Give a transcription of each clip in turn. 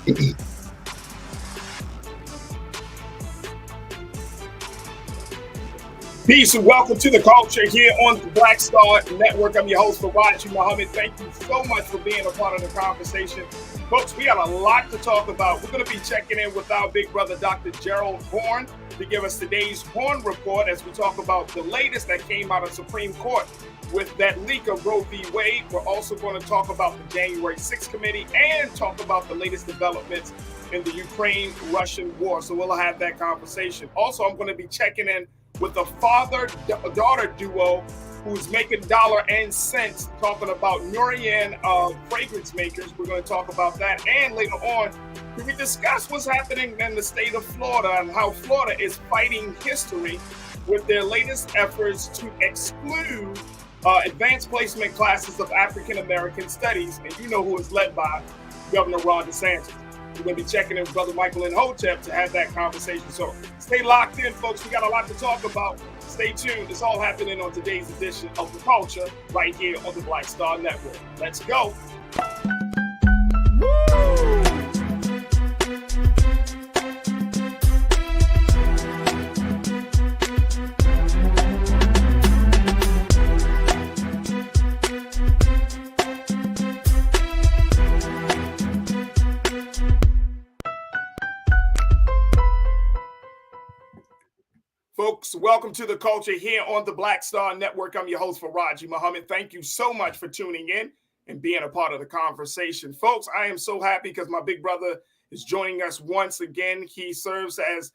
Peace and welcome to the culture here on the Black Star Network. I'm your host, Faraji Muhammad. Thank you so much for being a part of the conversation. Folks, we got a lot to talk about. We're going to be checking in with our big brother, Dr. Gerald Horne, to give us today's Horne Report as we talk about the latest that came out of Supreme Court with that leak of Roe v. Wade. We're also going to talk about the January 6th committee and talk about the latest developments in the Ukraine-Russian war. So we'll have that conversation. Also, I'm going to be checking in with a father-daughter duo who's making dollar and cents, talking about NORYAN fragrance makers. We're going to talk about that. And later on, we discuss what's happening in the state of Florida and how Florida is fighting history with their latest efforts to exclude advanced placement classes of African-American studies. And you know who is led by Governor DeSantis. We're going to be checking in with Brother Michael and Hotep to have that conversation. So stay locked in, folks. We got a lot to talk about. Stay tuned. It's all happening on today's edition of The Culture right here on the Black Star Network. Let's go. Folks, welcome to the culture here on the Black Star Network. I'm your host, Faraji Muhammad. Thank you so much for tuning in and being a part of the conversation. Folks, I am so happy because my big brother is joining us once again. He serves as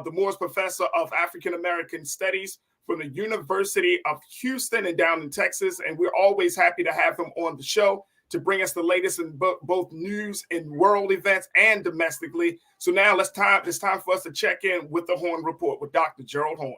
the Moores Professor of African American Studies from the University of Houston and down in Texas. And we're always happy to have him on the show to bring us the latest in both news and world events and domestically. So now it's time for us to check in with the Horne Report with Dr. Gerald Horne.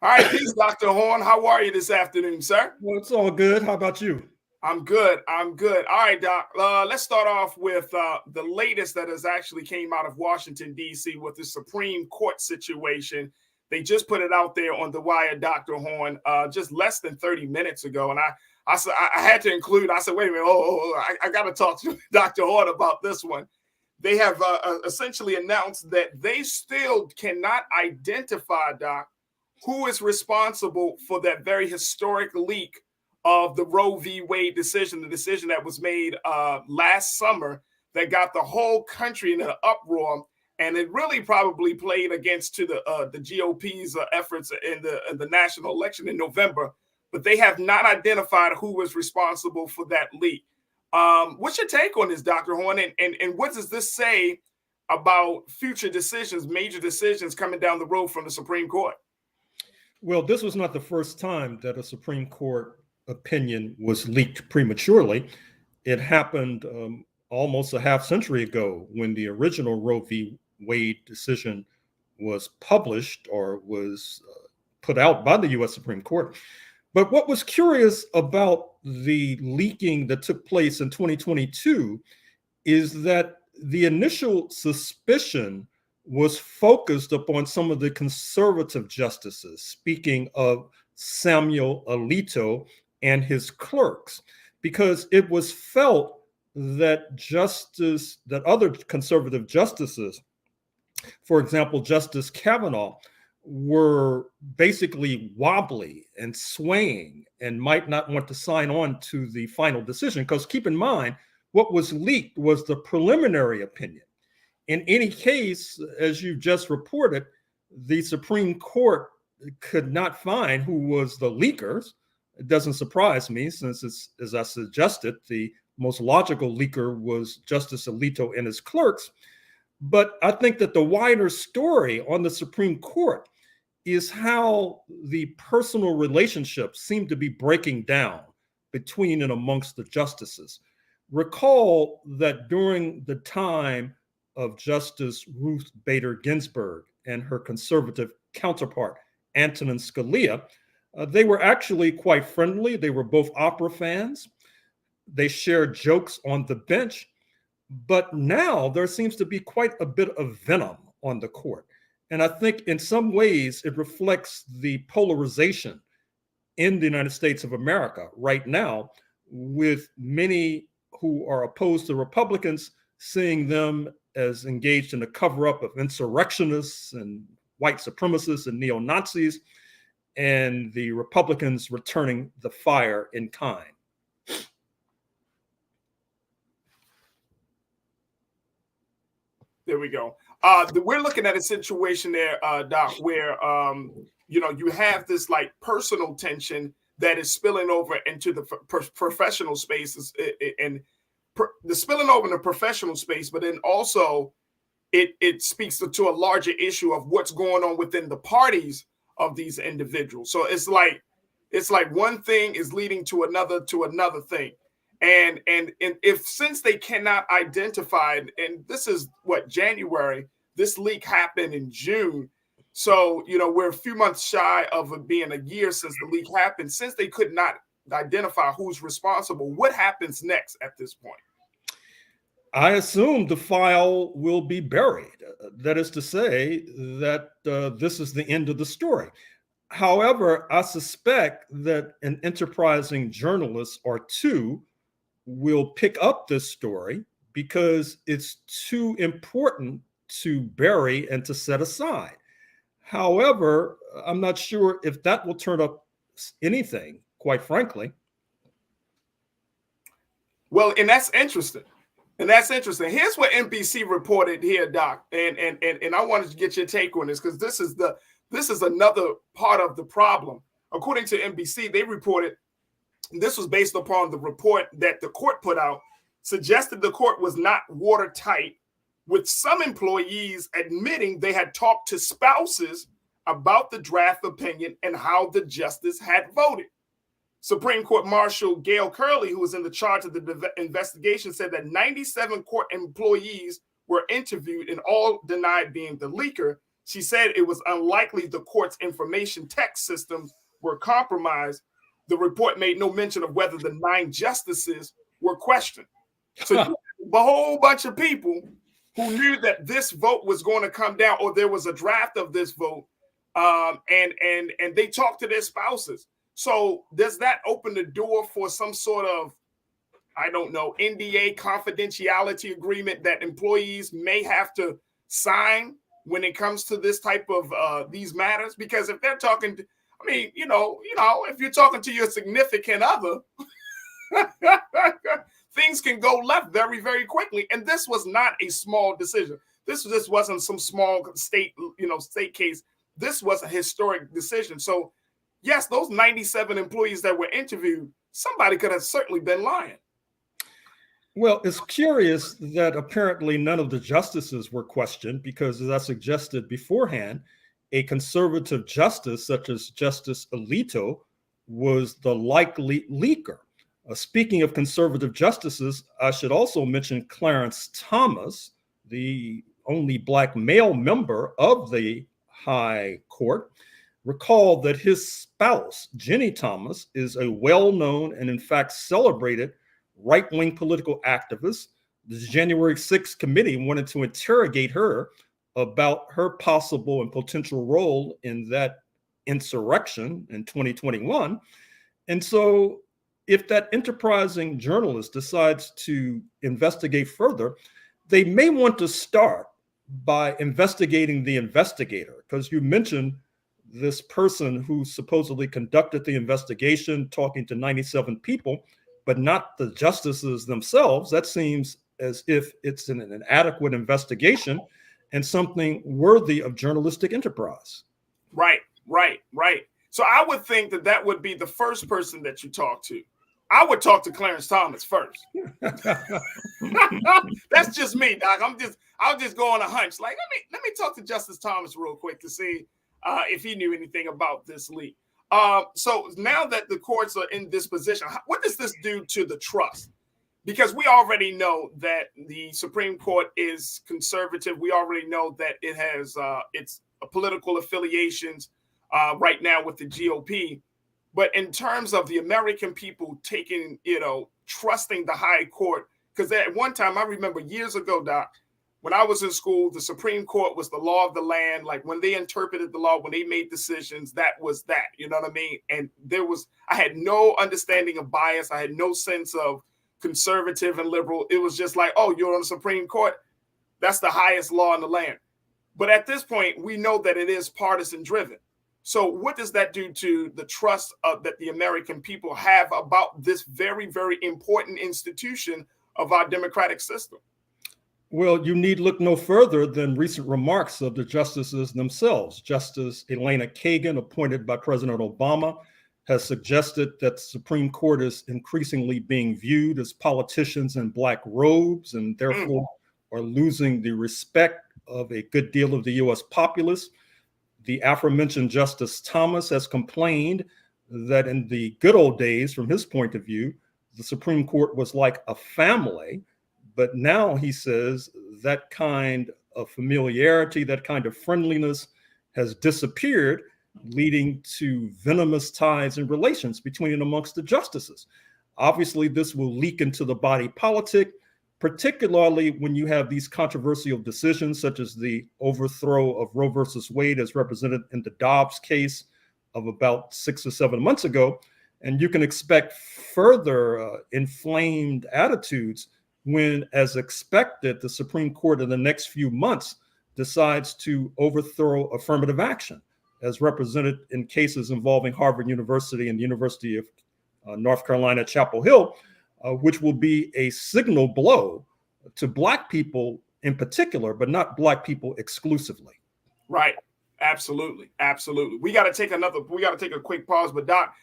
All right, peace, Dr. Horne. How are you this afternoon, sir? Well, it's all good. How about you? I'm good. All right, Doc. Let's start off with the latest that has actually came out of Washington, D.C. with the Supreme Court situation. They just put it out there on the wire, Dr. Horne, just less than 30 minutes ago. And I had to include, I said, wait a minute, I got to talk to Dr. Horne about this one. They have essentially announced that they still cannot identify, Doc, who is responsible for that very historic leak of the Roe v. Wade decision, the decision that was made last summer that got the whole country in an uproar, and it really probably played against to the GOP's efforts in the national election in November. But they have not identified who was responsible for that leak. What's your take on this, Dr. Horne, and what does this say about future decisions, major decisions coming down the road from the Supreme Court? Well, this was not the first time that a Supreme Court opinion was leaked prematurely. It happened almost a half century ago when the original Roe v. Wade decision was published or was put out by the U.S. Supreme Court. But what was curious about the leaking that took place in 2022 is that the initial suspicion was focused upon some of the conservative justices, speaking of Samuel Alito and his clerks, because it was felt that other conservative justices, for example, Justice Kavanaugh, were basically wobbly and swaying and might not want to sign on to the final decision. Because keep in mind, what was leaked was the preliminary opinion. In any case, as you just reported, the Supreme Court could not find who was the leakers. It doesn't surprise me, since it's, as I suggested, the most logical leaker was Justice Alito and his clerks. But I think that the wider story on the Supreme Court is how the personal relationships seem to be breaking down between and amongst the justices. Recall that during the time of Justice Ruth Bader Ginsburg and her conservative counterpart, Antonin Scalia, they were actually quite friendly. They were both opera fans. They shared jokes on the bench. But now there seems to be quite a bit of venom on the court. And I think in some ways it reflects the polarization in the United States of America right now, with many who are opposed to Republicans seeing them as engaged in a cover up of insurrectionists and white supremacists and neo Nazis, and the Republicans returning the fire in kind. There we go. We're looking at a situation there, Doc, where you have this like personal tension that is spilling over into the professional spaces, and the spilling over in the professional space, but then also it speaks to a larger issue of what's going on within the parties of these individuals. So it's like one thing is leading to another thing. And if since they cannot identify, and this is what, January, this leak happened in June. So, we're a few months shy of it being a year since the leak happened. Since they could not identify who's responsible, what happens next at this point? I assume the file will be buried. That is to say that this is the end of the story. However, I suspect that an enterprising journalist or two will pick up this story because it's too important to bury and to set aside. However, I'm not sure if that will turn up anything, quite frankly. Well, and that's interesting. Here's what NBC reported here, Doc, and I wanted to get your take on this because this is another part of the problem. According to NBC, they reported this was based upon the report that the court put out, suggested the court was not watertight, with some employees admitting they had talked to spouses about the draft opinion and how the justice had voted. Supreme Court Marshal Gail Curley, who was in the charge of the investigation, said that 97 court employees were interviewed and all denied being the leaker. She said it was unlikely the court's information tech systems were compromised. The report made no mention of whether the 9 justices were questioned. So a whole bunch of people who knew that this vote was going to come down, or there was a draft of this vote, and they talked to their spouses. So does that open the door for some sort of, I don't know, NDA confidentiality agreement that employees may have to sign when it comes to this type of these matters? Because if they're talking to, if you're talking to your significant other, things can go left very, very quickly. And this was not a small decision. This just wasn't some small state case. This was a historic decision. So yes, those 97 employees that were interviewed, somebody could have certainly been lying. Well, it's curious that apparently none of the justices were questioned because, as I suggested beforehand, a conservative justice such as Justice Alito was the likely leaker. Speaking of conservative justices, I should also mention Clarence Thomas, the only Black male member of the High Court. Recall that his spouse, Jenny Thomas, is a well-known and in fact celebrated right-wing political activist. The January 6th committee wanted to interrogate her about her possible and potential role in that insurrection in 2021. And so if that enterprising journalist decides to investigate further, they may want to start by investigating the investigator, because you mentioned this person who supposedly conducted the investigation, talking to 97 people, but not the justices themselves. That seems as if it's an inadequate investigation and something worthy of journalistic enterprise. Right. So I would think that would be the first person that you talk to. I would talk to Clarence Thomas first. That's just me, Doc. I'll just go on a hunch. Like, let me talk to Justice Thomas real quick to see if he knew anything about this leak. So now that the courts are in this position, what does this do to the trust? Because we already know that the Supreme Court is conservative. We already know that it has its political affiliations right now with the GOP. But in terms of the American people trusting the High Court, Because at one time, I remember years ago, Doc, when I was in school, the Supreme Court was the law of the land. Like when they interpreted the law, when they made decisions, that was that. You know what I mean? And I had no understanding of bias. I had no sense of conservative and liberal. It was just like, oh, you're on the Supreme Court. That's the highest law in the land. But at this point, we know that it is partisan driven. So what does that do to the trust that the American people have about this very, very important institution of our democratic system? Well, you need look no further than recent remarks of the justices themselves. Justice Elena Kagan, appointed by President Obama, has suggested that the Supreme Court is increasingly being viewed as politicians in black robes and therefore are losing the respect of a good deal of the U.S. populace. The aforementioned Justice Thomas has complained that in the good old days, from his point of view, the Supreme Court was like a family. But now he says that kind of familiarity, that kind of friendliness has disappeared, leading to venomous ties and relations between and amongst the justices. Obviously, this will leak into the body politic, particularly when you have these controversial decisions, such as the overthrow of Roe versus Wade as represented in the Dobbs case of about 6 or 7 months ago. And you can expect further inflamed attitudes when, as expected, the Supreme Court in the next few months decides to overthrow affirmative action, as represented in cases involving Harvard University and the University of North Carolina, Chapel Hill, which will be a signal blow to Black people in particular, but not Black people exclusively. Right. Absolutely. Absolutely. We got to take a quick pause. But Doc,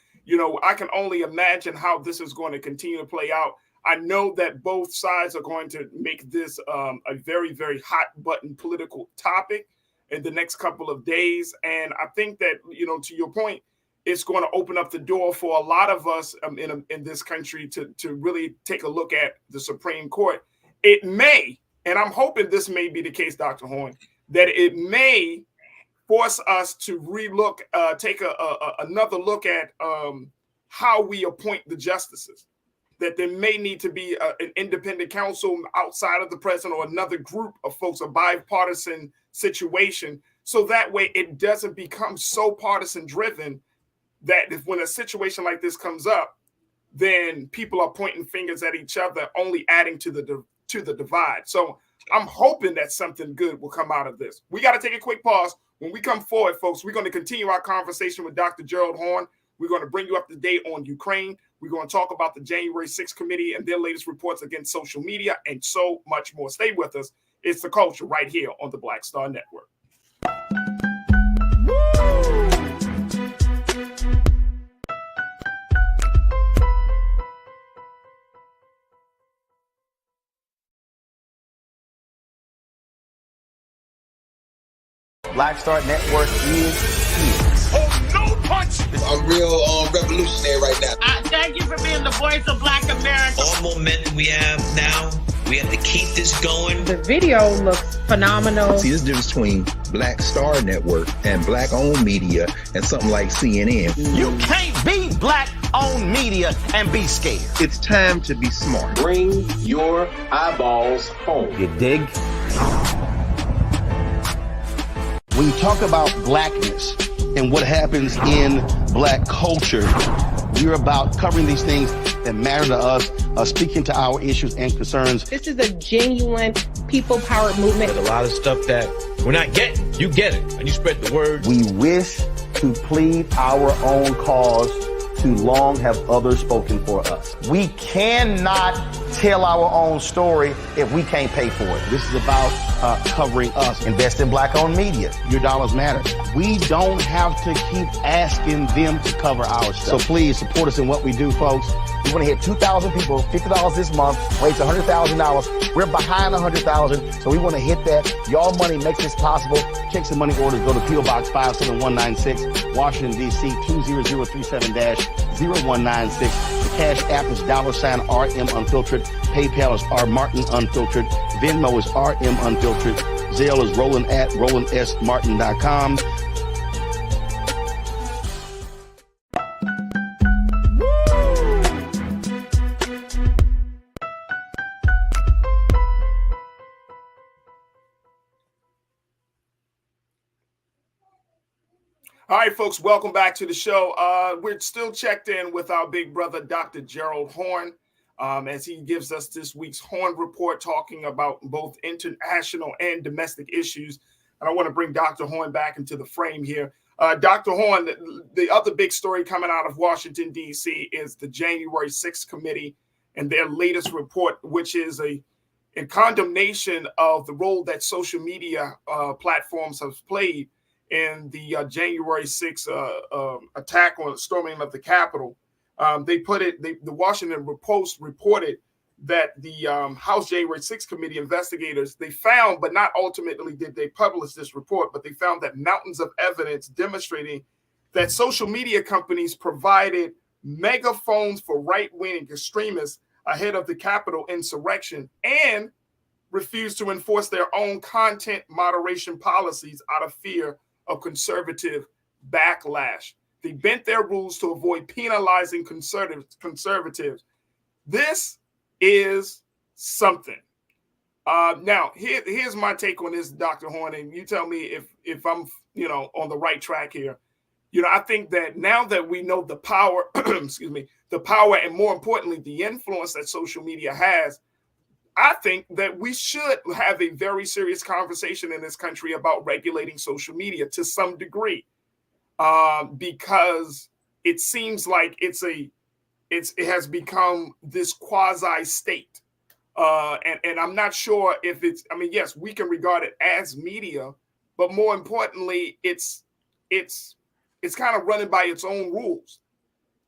I can only imagine how this is going to continue to play out. I know that both sides are going to make this a very, very hot button political topic in the next couple of days. And I think that, to your point, it's going to open up the door for a lot of us in this country to really take a look at the Supreme Court. It may, and I'm hoping this may be the case, Dr. Horn, that it may force us to take another look at how we appoint the justices. That there may need to be an independent counsel outside of the president or another group of folks, a bipartisan situation, so that way it doesn't become so partisan driven that when a situation like this comes up, then people are pointing fingers at each other, only adding to the divide. So I'm hoping that something good will come out of this. We got to take a quick pause. When we come forward, folks, we're going to continue our conversation with Dr. Gerald Horn. We're going to bring you up to date on Ukraine. We're going to talk about the January 6th committee and their latest reports against social media and so much more. Stay with us. It's The Culture right here on the Black Star Network. Black Star Network is here. Oh, no punch! I'm real revolutionary right now. Thank you for being the voice of Black America. All momentum we have now, we have to keep this going. The video looks phenomenal. See, there's a difference between Black Star Network and Black-owned media and something like CNN. You can't be Black-owned media and be scared. It's time to be smart. Bring your eyeballs home. You dig? When you talk about blackness and what happens in Black culture, we're about covering these things that matter to us, speaking to our issues and concerns. This is a genuine people-powered movement. There's a lot of stuff that we're not getting. You get it, and you spread the word. We wish to plead our own cause. Too long have others spoken for us. We cannot tell our own story if we can't pay for it. This is about covering us. Invest in Black-owned media. Your dollars matter. We don't have to keep asking them to cover our stuff. So please support us in what we do, folks. We want to hit 2,000 people, $50 this month, raise $100,000. We're behind 100,000, so we want to hit that. Your money makes this possible. Check some money orders. Go to P.O. Box 57196, Washington, D.C. 20037-0196. The Cash App is $RM Unfiltered. PayPal is R Martin Unfiltered. Venmo is RM Unfiltered. Zelle is roland@rolandsmartin.com. All right, folks, welcome back to the show. We're still checked in with our big brother, Dr. Gerald Horne, as he gives us this week's Horne Report, talking about both international and domestic issues. And I want to bring Dr. Horne back into the frame here. Dr. Horne, the other big story coming out of Washington, D.C. is the January 6th committee and their latest report, which is in condemnation of the role that social media platforms have played in the January 6th attack on storming of the Capitol. The Washington Post reported that the House January 6th committee investigators, they found, but not ultimately did they publish this report, but they found that mountains of evidence demonstrating that social media companies provided megaphones for right-wing extremists ahead of the Capitol insurrection and refused to enforce their own content moderation policies out of fear of conservative backlash. They bent their rules to avoid penalizing conservatives. This is something. Now, here's my take on this, Dr. Horne, and you tell me if I'm on the right track here. I think that now that we know the power, the power, and more importantly, the influence that social media has, I think that we should have a very serious conversation in this country about regulating social media to some degree, because it seems like it has become this quasi state, and I'm not sure if it's. I mean, yes, we can regard it as media, but more importantly, it's kind of running by its own rules,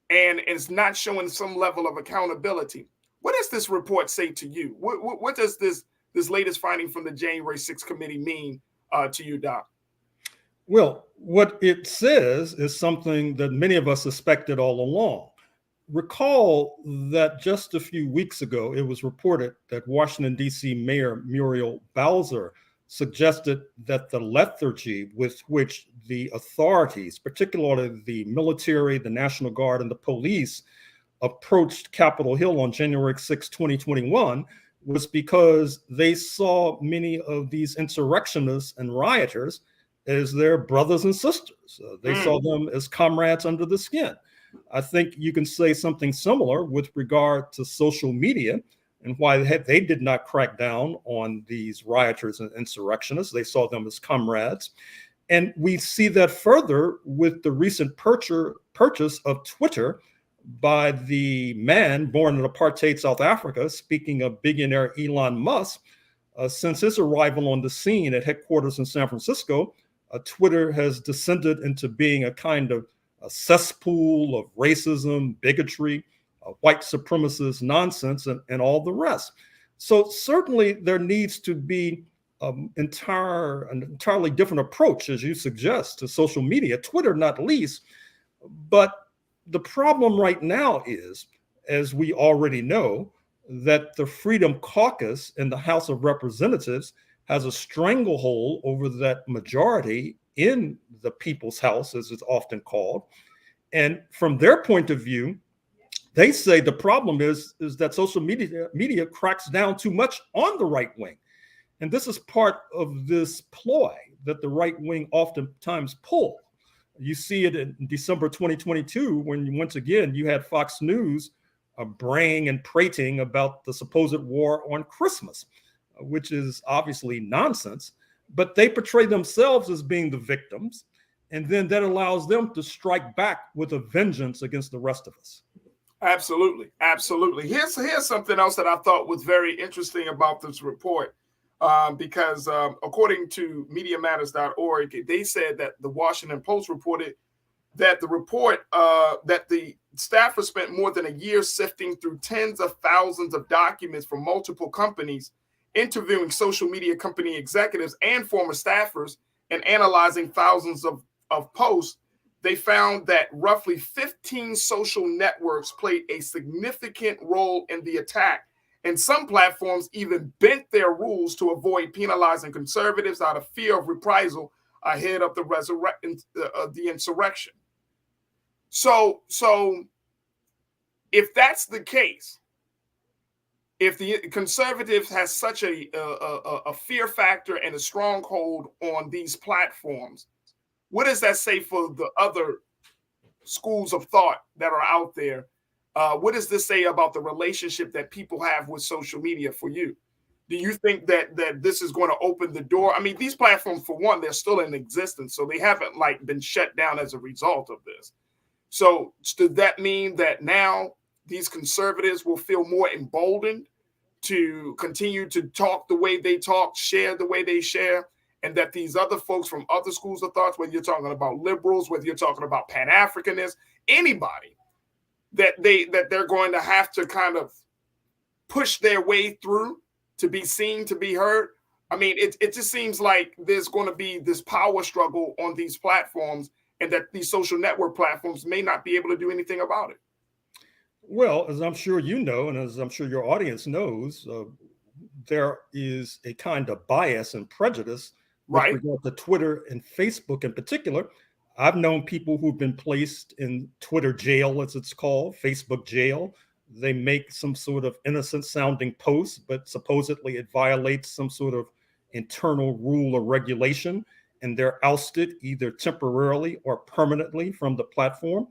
and it's not showing some level of accountability. What does this report say to you? What does this latest finding from the January 6th committee mean to you, Doc? Well, what it says is something that many of us suspected all along. Recall that just a few weeks ago, it was reported that Washington, D.C. Mayor Muriel Bowser suggested that the lethargy with which the authorities, particularly the military, the National Guard, and the police, approached Capitol Hill on January 6, 2021, was because they saw many of these insurrectionists and rioters as their brothers and sisters. They saw them as comrades under the skin. I think you can say something similar with regard to social media and why they did not crack down on these rioters and insurrectionists. They saw them as comrades. And we see that further with the recent purchase of Twitter by the man born in apartheid South Africa, speaking of billionaire Elon Musk. Since his arrival on the scene at headquarters in San Francisco, Twitter has descended into being a kind of a cesspool of racism, bigotry, white supremacist nonsense, and all the rest. So certainly there needs to be an entirely different approach, as you suggest, to social media, Twitter not least. But the problem right now is, as we already know, that the Freedom Caucus in the House of Representatives has a stranglehold over that majority in the People's House, as it's often called. And from their point of view, they say the problem is that social media cracks down too much on the right wing. And this is part of this ploy that the right wing oftentimes pull. You see it in December 2022, when once again you had Fox News braying and prating about the supposed war on Christmas, which is obviously nonsense, but they portray themselves as being the victims. And then that allows them to strike back with a vengeance against the rest of us. Absolutely. Absolutely. Here's something else that I thought was very interesting about this report. Because according to MediaMatters.org, they said that the Washington Post reported that that the staffers spent more than a year sifting through tens of thousands of documents from multiple companies, interviewing social media company executives and former staffers, and analyzing thousands of posts. They found that roughly 15 social networks played a significant role in the attack. And some platforms even bent their rules to avoid penalizing conservatives out of fear of reprisal ahead of the insurrection. So if that's the case, if the conservatives has such a fear factor and a stronghold on these platforms, what does that say for the other schools of thought that are out there? What does this say about the relationship that people have with social media for you? Do you think that this is going to open the door? I mean, these platforms, for one, they're still in existence, so they haven't like been shut down as a result of this. So does that mean that now these conservatives will feel more emboldened to continue to talk the way they talk, share the way they share, and that these other folks from other schools of thought, whether you're talking about liberals, whether you're talking about Pan-Africanists, anybody, that they're going to have to kind of push their way through to be seen, to be heard? I mean, it just seems like there's going to be this power struggle on these platforms, and that these social network platforms may not be able to do anything about it. Well, as I'm sure you know, and as I'm sure your audience knows, there is a kind of bias and prejudice with regard to Twitter and Facebook in particular. I've known people who've been placed in Twitter jail, as it's called, Facebook jail. They make some sort of innocent sounding post, but supposedly it violates some sort of internal rule or regulation, and they're ousted either temporarily or permanently from the platform.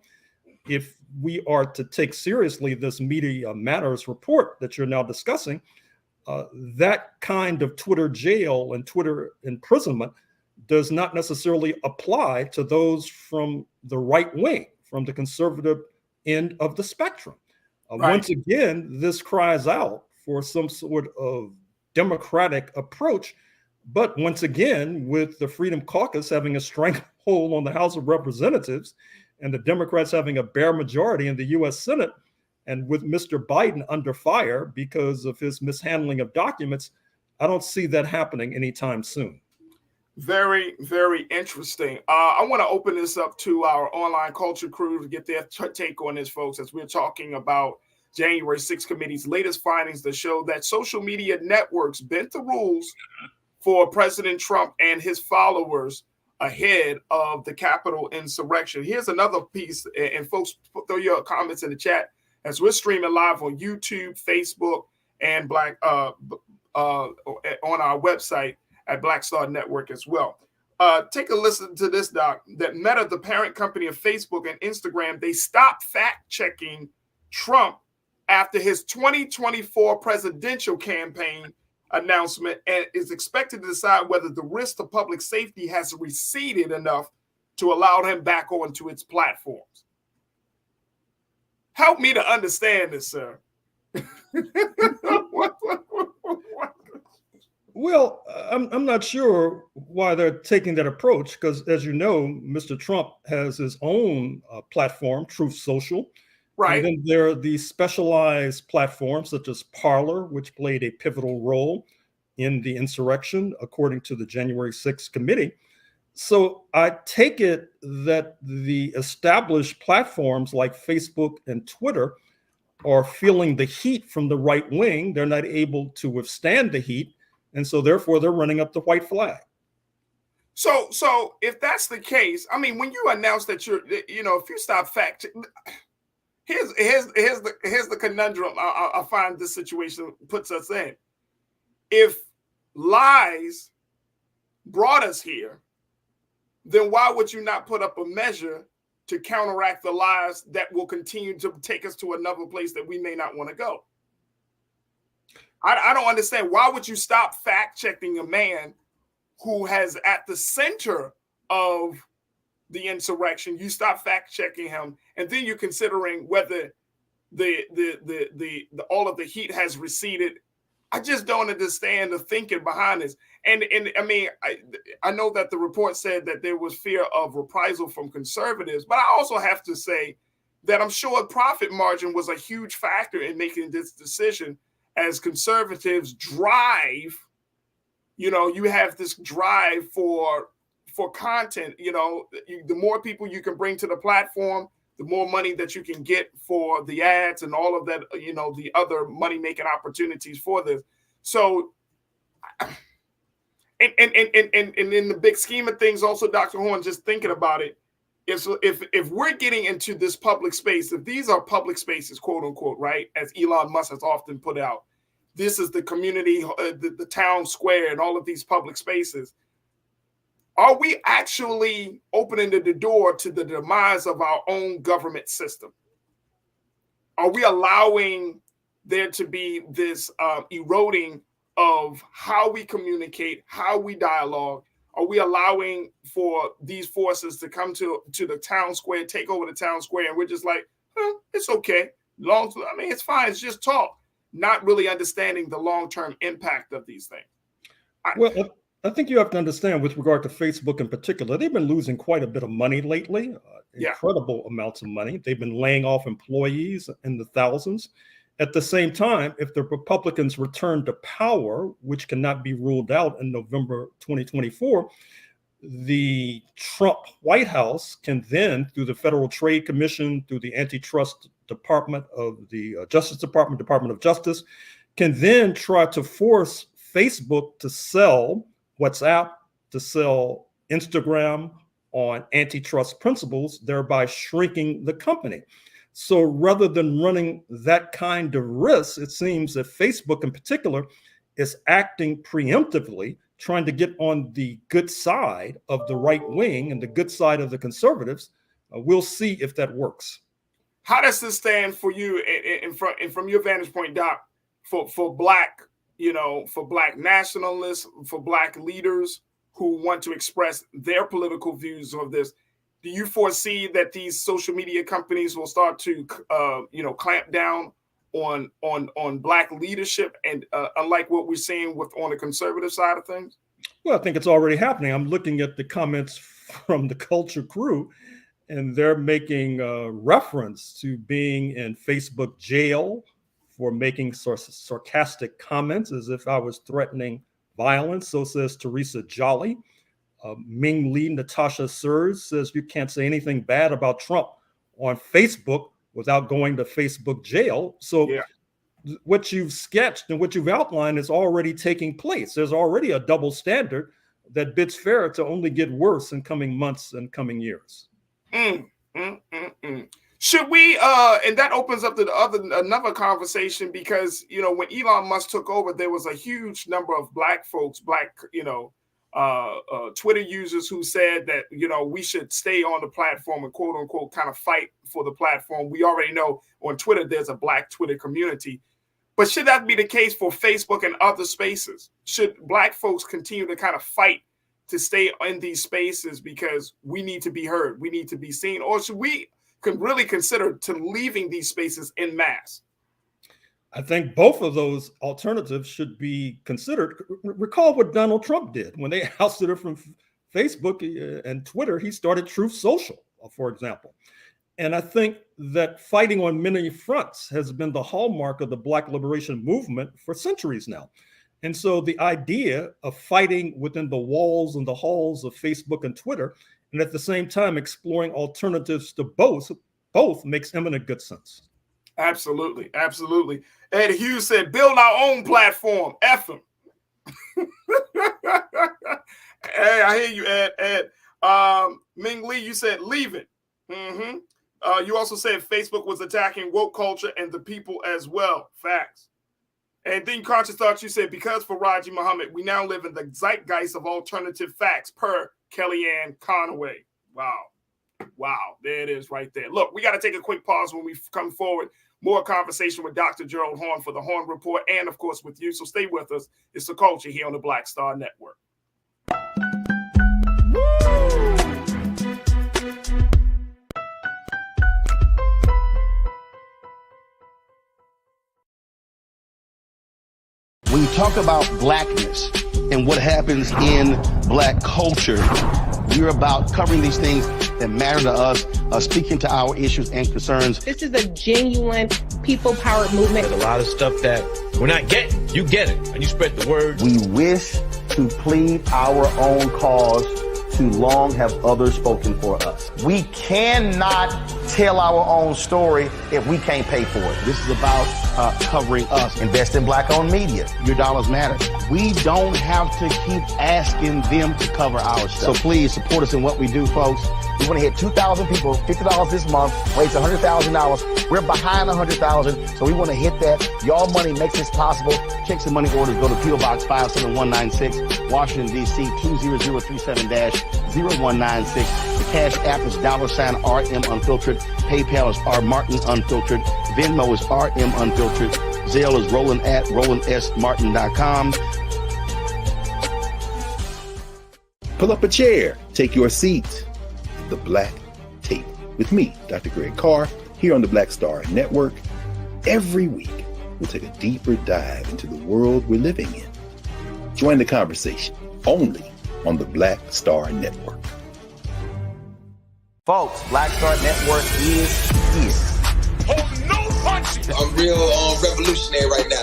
If we are to take seriously this Media Matters report that you're now discussing, that kind of Twitter jail and Twitter imprisonment does not necessarily apply to those from the right wing, from the conservative end of the spectrum. Once again, this cries out for some sort of democratic approach. But once again, with the Freedom Caucus having a stranglehold on the House of Representatives and the Democrats having a bare majority in the U.S. Senate, and with Mr. Biden under fire because of his mishandling of documents, I don't see that happening anytime soon. Very, very interesting. I want to open this up to our online culture crew to get their take on this, folks, as we're talking about January 6th committee's latest findings that show that social media networks bent the rules for President Trump and his followers ahead of the Capitol insurrection. Here's another piece, and folks, throw your comments in the chat as we're streaming live on YouTube, Facebook, and on our website at Black Star Network as well. Take a listen to this, Doc, that Meta, the parent company of Facebook and Instagram, they stopped fact-checking Trump after his 2024 presidential campaign announcement, and is expected to decide whether the risk to public safety has receded enough to allow him back onto its platforms. Help me to understand this, sir. Well, I'm not sure why they're taking that approach, because as you know, Mr. Trump has his own platform, Truth Social. Right. And then there are these specialized platforms such as Parler, which played a pivotal role in the insurrection, according to the January 6th committee. So I take it that the established platforms like Facebook and Twitter are feeling the heat from the right wing. They're not able to withstand the heat. And so therefore they're running up the white flag. So if that's the case, I mean, when you announce that if you stop fact, here's the conundrum I find this situation puts us in. If lies brought us here, then why would you not put up a measure to counteract the lies that will continue to take us to another place that we may not want to go? I don't understand. Why would you stop fact-checking a man who has at the center of the insurrection? You stop fact-checking him, and then you're considering whether the all of the heat has receded. I just don't understand the thinking behind this. And I mean, I know that the report said that there was fear of reprisal from conservatives, but I also have to say that I'm sure profit margin was a huge factor in making this decision. As conservatives drive, you have this drive for content. The more people you can bring to the platform, the more money that you can get for the ads and all of that, the other money-making opportunities for this. So, and in the big scheme of things, also, Dr. Horn, just thinking about it, if we're getting into this public space, if these are public spaces, quote unquote, right, as Elon Musk has often put out, this is the community, the town square, and all of these public spaces. are we actually opening the door to the demise of our own government system? Are we allowing there to be this eroding of how we communicate, how we dialogue? Are we allowing for these forces to come to the town square, take over the town square, and we're just like, it's okay. It's fine. It's just talk. Not really understanding the long-term impact of these things. I think you have to understand, with regard to Facebook in particular, they've been losing quite a bit of money lately, incredible amounts of money. They've been laying off employees in the thousands. At the same time, if the Republicans return to power, which cannot be ruled out in November 2024, the Trump White House can then, through the Federal Trade Commission, through the Antitrust Department of the Justice Department, Department of Justice, can then try to force Facebook to sell WhatsApp, to sell Instagram on antitrust principles, thereby shrinking the company. So rather than running that kind of risk, it seems that Facebook in particular is acting preemptively, trying to get on the good side of the right wing and the good side of the conservatives. We'll see if that works. How does this stand for you and from your vantage point, Doc, for Black, for Black nationalists, for Black leaders who want to express their political views of this? Do you foresee that these social media companies will start to, clamp down on Black leadership, and unlike what we're seeing on the conservative side of things? Well, I think it's already happening. I'm looking at the comments from the Culture Crew, and they're making reference to being in Facebook jail for making sarcastic comments as if I was threatening violence. So says Teresa Jolly. Ming Lee Natasha Serge says you can't say anything bad about Trump on Facebook without going to Facebook jail. So what you've sketched and what you've outlined is already taking place. There's already a double standard that bids fair to only get worse in coming months and coming years. Should we, and that opens up to another conversation, because, when Elon Musk took over, there was a huge number of Black folks, Twitter users who said that, we should stay on the platform and quote unquote kind of fight for the platform. We already know on Twitter, there's a Black Twitter community, but should that be the case for Facebook and other spaces? Should Black folks continue to kind of fight to stay in these spaces because we need to be heard, we need to be seen, or should we really consider to leaving these spaces en masse? I think both of those alternatives should be considered. Recall what Donald Trump did when they ousted him from Facebook and Twitter. He started Truth Social, for example. And I think that fighting on many fronts has been the hallmark of the Black liberation movement for centuries now. And so the idea of fighting within the walls and the halls of Facebook and Twitter, and at the same time exploring alternatives to both makes eminent good sense. Absolutely. Absolutely. Ed Hughes said, build our own platform. F them. Hey, I hear you, Ed. Ming Lee, you said leave it. You also said Facebook was attacking woke culture and the people as well. Facts. And then Conscious Thoughts, you said, because for Raji Muhammad, we now live in the zeitgeist of alternative facts, per Kellyanne Conway. Wow. There it is right there. Look, we got to take a quick pause when we come forward. More conversation with Dr. Gerald Horne for the Horne Report, and of course with you. So stay with us. It's The Culture here on the Black Star Network. When you talk about Blackness and what happens in Black culture, you're about covering these things that matter to us, speaking to our issues and concerns. This is a genuine people-powered movement. There's a lot of stuff that we're not getting. You get it, and you spread the word. We wish to plead our own cause. Too long have others spoken for us. We cannot tell our own story if we can't pay for it. This is about covering us. Invest in black-owned media. Your dollars matter. We don't have to keep asking them to cover our stuff. So please support us in what we do, folks. We want to hit 2,000 people, $50 this month, raise $100,000. We're behind 100,000, so we want to hit that. Y'all money makes this possible. Checks and money orders go to P.O. Box 57196, Washington, D.C. 20037-0196. The Cash App is $RM Unfiltered. PayPal is R Martin Unfiltered. Venmo is RM Unfiltered. Zelle is Roland at RolandSMartin.com. Pull up a chair. Take your seat. The Black Tape with me, Dr. Greg Carr, here on the Black Star Network. Every week, we'll take a deeper dive into the world we're living in. Join the conversation only on the Black Star Network. Folks, Black Star Network is here. Oh, no punches. I'm real revolutionary right now.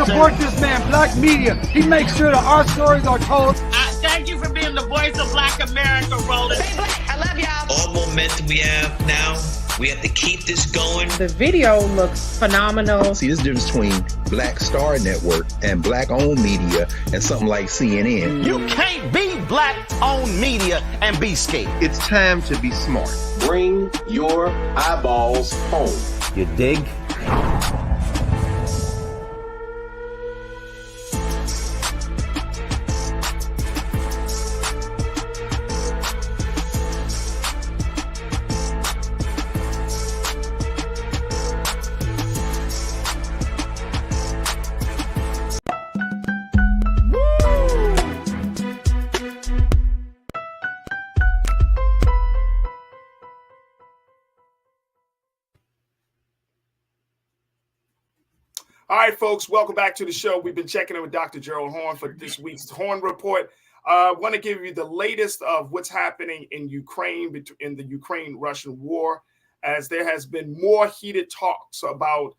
Support this man, Black Media. He makes sure that our stories are told. Thank you for being the voice of Black America, Roland. Stay black. I love y'all. All momentum we have now, we have to keep this going. The video looks phenomenal. See, there's a difference between Black Star Network and black-owned media and something like CNN. You can't be black-owned media and be scared. It's time to be smart. Bring your eyeballs home. You dig? All right, folks, welcome back to the show. We've been checking in with Dr. Gerald Horne for this week's Horne Report. I want to give you the latest of what's happening in Ukraine, in the Ukraine-Russian war, as there has been more heated talks about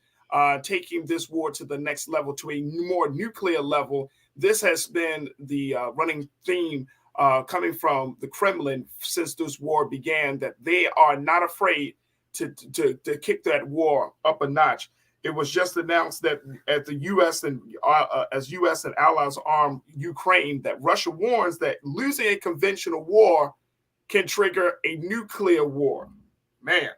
taking this war to the next level, to a more nuclear level. This has been the running theme coming from the Kremlin since this war began, that they are not afraid to kick that war up a notch. It was just announced that as the U.S. and allies arm Ukraine, that Russia warns that losing a conventional war can trigger a nuclear war. Man,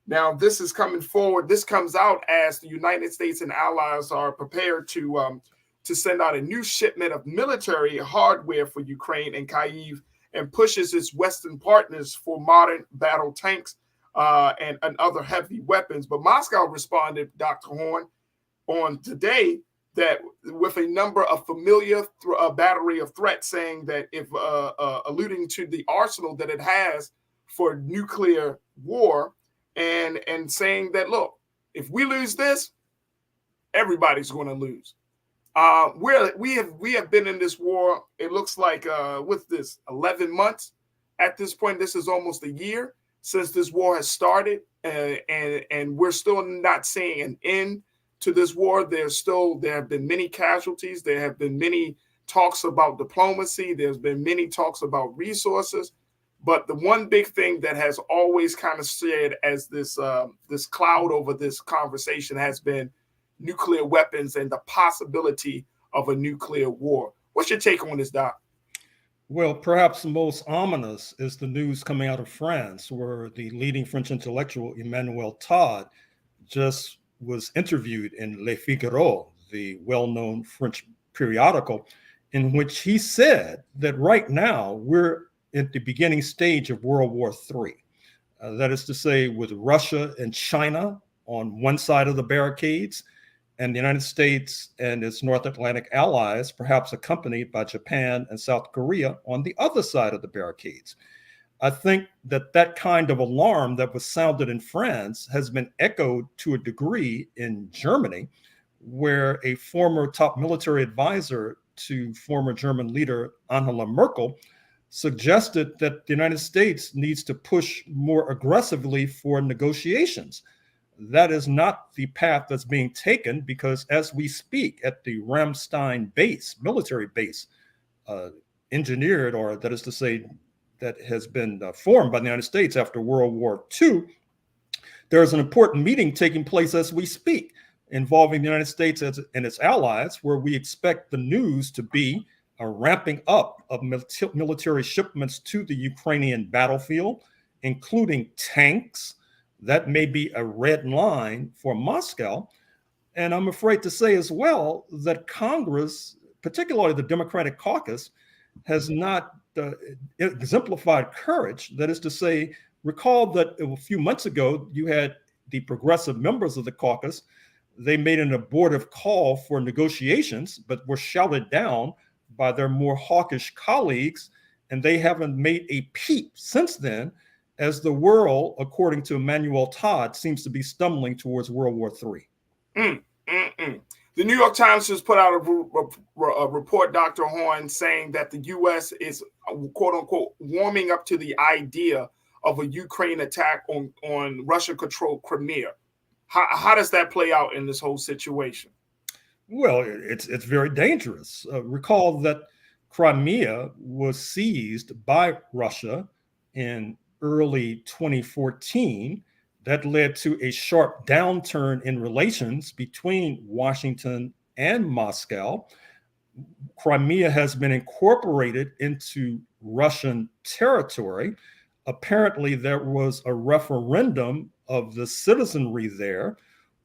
now this is coming forward. This comes out as the United States and allies are prepared to send out a new shipment of military hardware for Ukraine and Kyiv, and pushes its Western partners for modern battle tanks and other heavy weapons. But Moscow responded, Dr. Horne, on today that with a number of familiar battery of threats, saying that if alluding to the arsenal that it has for nuclear war, and saying that, look, if we lose this, everybody's going to lose. We have been in this war. It looks like with this 11 months at this point. This is almost a year since this war has started, and we're still not seeing an end to this war. There have been many casualties. There have been many talks about diplomacy. There's been many talks about resources. But the one big thing that has always kind of shared as this cloud over this conversation has been nuclear weapons and the possibility of a nuclear war. What's your take on this, Doc? Well, perhaps the most ominous is the news coming out of France, where the leading French intellectual Emmanuel Todd just was interviewed in Le Figaro, the well-known French periodical, in which he said that right now we're at the beginning stage of World War III. That is to say, with Russia and China on one side of the barricades, and the United States and its North Atlantic allies, perhaps accompanied by Japan and South Korea, on the other side of the barricades. I think that kind of alarm that was sounded in France has been echoed to a degree in Germany, where a former top military advisor to former German leader Angela Merkel suggested that the United States needs to push more aggressively for negotiations. That is not the path that's being taken, because as we speak at the Ramstein base, military base, engineered, or that is to say, that has been formed by the United States after World War II, there is an important meeting taking place as we speak. involving the United States and its allies, where we expect the news to be a ramping up of military shipments to the Ukrainian battlefield, including tanks. That may be a red line for Moscow. And I'm afraid to say as well that Congress, particularly the Democratic caucus, has not exemplified courage. That is to say, recall that a few months ago, you had the progressive members of the caucus. They made an abortive call for negotiations, but were shouted down by their more hawkish colleagues, and they haven't made a peep since then, as the world, according to Emmanuel Todd, seems to be stumbling towards World War III. The New York Times has put out a report, Dr. Horn, saying that the U.S. is, quote unquote, warming up to the idea of a Ukraine attack on Russian-controlled Crimea. How does that play out in this whole situation? Well, it's very dangerous. Recall that Crimea was seized by Russia in early 2014. That led to a sharp downturn in relations between Washington and Moscow. Crimea has been incorporated into Russian territory. Apparently, there was a referendum of the citizenry there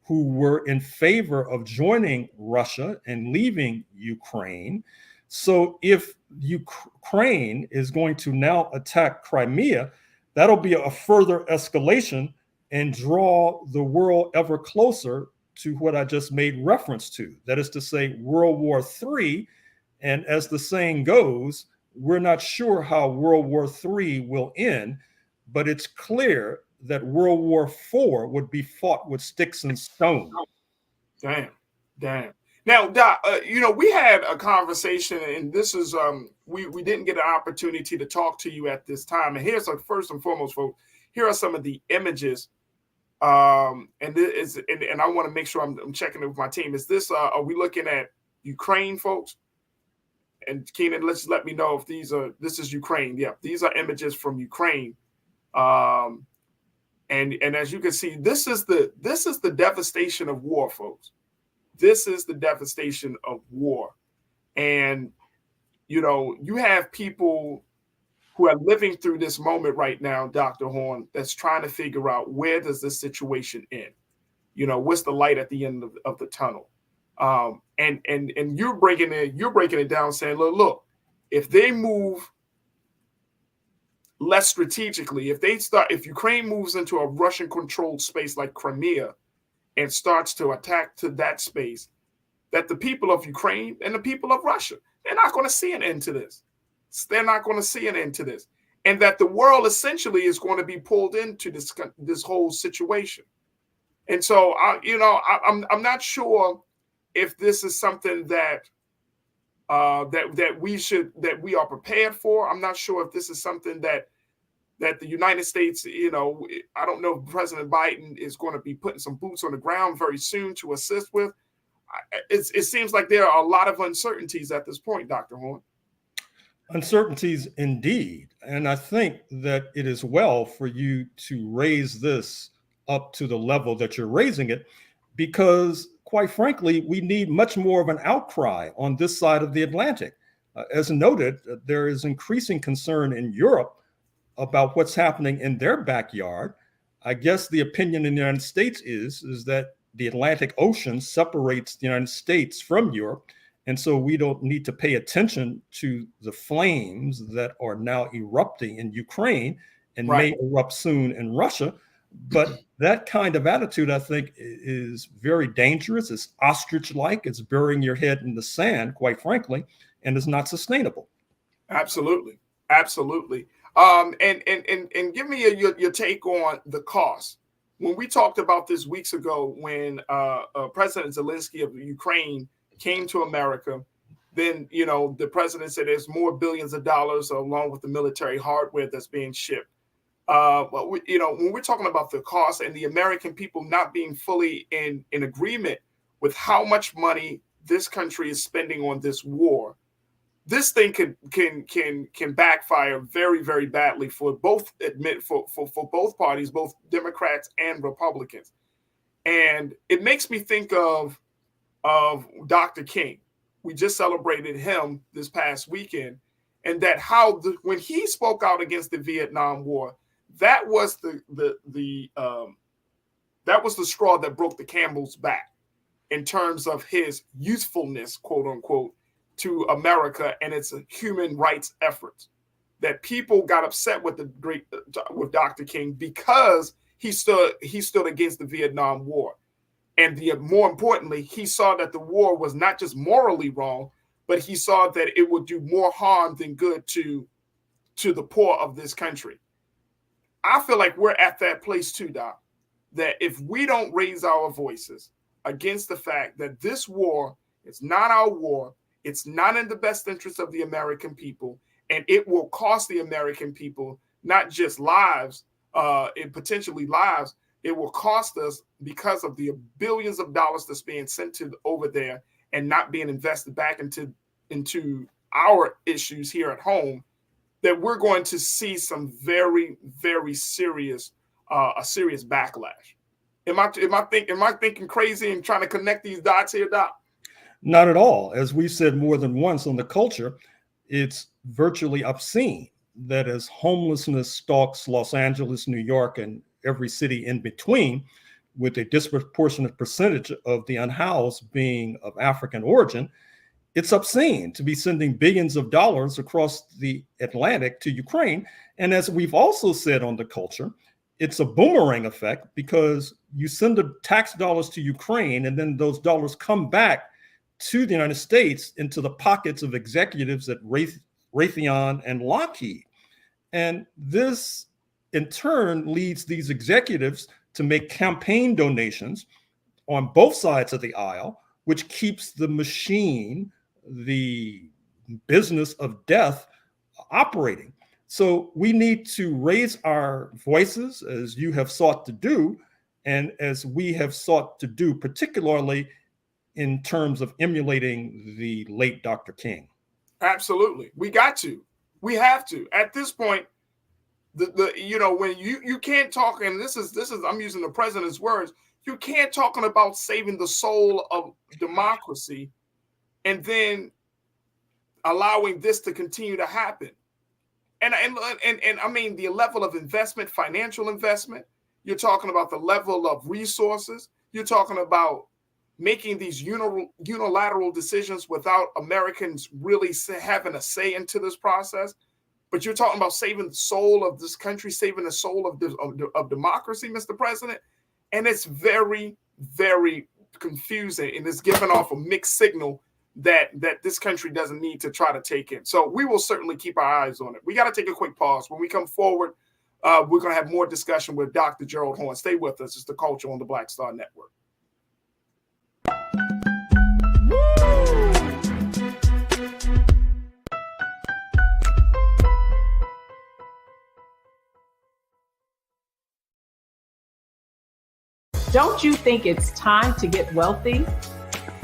who were in favor of joining Russia and leaving Ukraine. So if Ukraine is going to now attack Crimea, that'll be a further escalation and draw the world ever closer to what I just made reference to. That is to say, World War III. And as the saying goes, we're not sure how World War III will end, but it's clear that World War IV would be fought with sticks and stones. Damn. Now, Doc, we had a conversation, and this is we didn't get an opportunity to talk to you at this time. And here's first and foremost, folks. Here are some of the images, and I want to make sure I'm checking it with my team. Is this? Are we looking at Ukraine, folks? And Keenan, let me know if this is Ukraine. Yeah, these are images from Ukraine. And as you can see, this is the devastation of war, folks. This is the devastation of war. And, you have people who are living through this moment right now, Dr. Horn, that's trying to figure out, where does this situation end? What's the light at the end of the tunnel? And you're breaking it down, saying, look, if they move less strategically, if Ukraine moves into a Russian-controlled space like Crimea and starts to attack to that space, that the people of Ukraine and the people of Russia, they're not going to see an end to this. They're not going to see an end to this. And that the world essentially is going to be pulled into this whole situation. And so, I'm not sure if this is something that we are prepared for. I'm not sure if this is something that the United States, I don't know if President Biden is going to be putting some boots on the ground very soon to assist with. It seems like there are a lot of uncertainties at this point, Dr. Horn. Uncertainties indeed. And I think that it is well for you to raise this up to the level that you're raising it, because quite frankly, we need much more of an outcry on this side of the Atlantic. As noted, there is increasing concern in Europe about what's happening in their backyard. I guess the opinion in the United States is that the Atlantic Ocean separates the United States from Europe. And so we don't need to pay attention to the flames that are now erupting in Ukraine and may erupt soon in Russia. But that kind of attitude, I think, is very dangerous. It's ostrich-like. It's burying your head in the sand, quite frankly, and is not sustainable. Absolutely. And give me your take on the cost. When we talked about this weeks ago, when President Zelensky of Ukraine came to America, then the president said there's more billions of dollars along with the military hardware that's being shipped. But when we're talking about the cost and the American people not being fully in agreement with how much money this country is spending on this war, this thing can backfire very, very badly for both parties, both Democrats and Republicans. And it makes me think of Dr. King. We just celebrated him this past weekend, and that when he spoke out against the Vietnam War, that was the straw that broke the camel's back in terms of his usefulness, quote unquote, to America and its human rights efforts. That people got upset with with Dr. King because he stood against the Vietnam War. And more importantly, he saw that the war was not just morally wrong, but he saw that it would do more harm than good to the poor of this country. I feel like we're at that place too, Doc, that if we don't raise our voices against the fact that this war is not our war, it's not in the best interest of the American people, and it will cost the American people not just lives, and potentially lives. It will cost us because of the billions of dollars that's being sent over there and not being invested back into our issues here at home, that we're going to see some very, very serious backlash. Am I thinking crazy and trying to connect these dots here, Doc? Not at all. As we said more than once on the culture, it's virtually obscene that as homelessness stalks Los Angeles, New York, and every city in between, with a disproportionate percentage of the unhoused being of African origin, it's obscene to be sending billions of dollars across the Atlantic to Ukraine. And as we've also said on the culture, it's a boomerang effect, because you send the tax dollars to Ukraine and then those dollars come back to the United States into the pockets of executives at Raytheon and Lockheed. And this in turn leads these executives to make campaign donations on both sides of the aisle, which keeps the machine, the business of death, operating. So we need to raise our voices, as you have sought to do, and as we have sought to do, particularly in terms of emulating the late Dr. King. Absolutely. We have to. At this point, when you can't talk, and this is I'm using the president's words, you can't talking about saving the soul of democracy and then allowing this to continue to happen. And I mean the level of investment, financial investment, you're talking about the level of resources, you're talking about making these unilateral decisions without Americans really having a say into this process. But you're talking about saving the soul of this country, saving the soul of democracy, Mr. President. And it's very, very confusing. And it's giving off a mixed signal that this country doesn't need to try to take in. So we will certainly keep our eyes on it. We got to take a quick pause. When we come forward, we're going to have more discussion with Dr. Gerald Horne. Stay with us. It's The Culture on the Black Star Network. Don't you think it's time to get wealthy?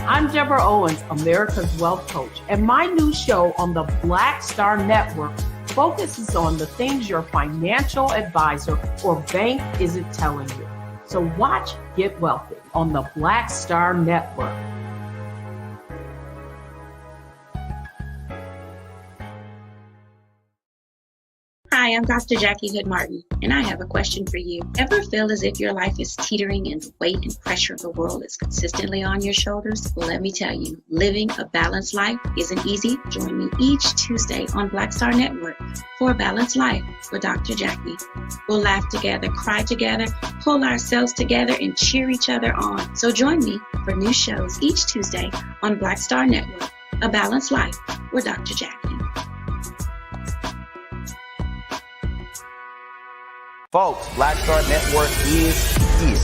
I'm Deborah Owens, America's Wealth Coach, and my new show on the Black Star Network focuses on the things your financial advisor or bank isn't telling you. So watch Get Wealthy on the Black Star Network. Hi, I'm Dr. Jackie Hood Martin, and I have a question for you. Ever feel as if your life is teetering and the weight and pressure of the world is consistently on your shoulders? Well, let me tell you, living a balanced life isn't easy. Join me each Tuesday on Black Star Network for A Balanced Life with Dr. Jackie. We'll laugh together, cry together, pull ourselves together, and cheer each other on. So join me for new shows each Tuesday on Black Star Network, A Balanced Life with Dr. Jackie. Folks, Black Star Network is here.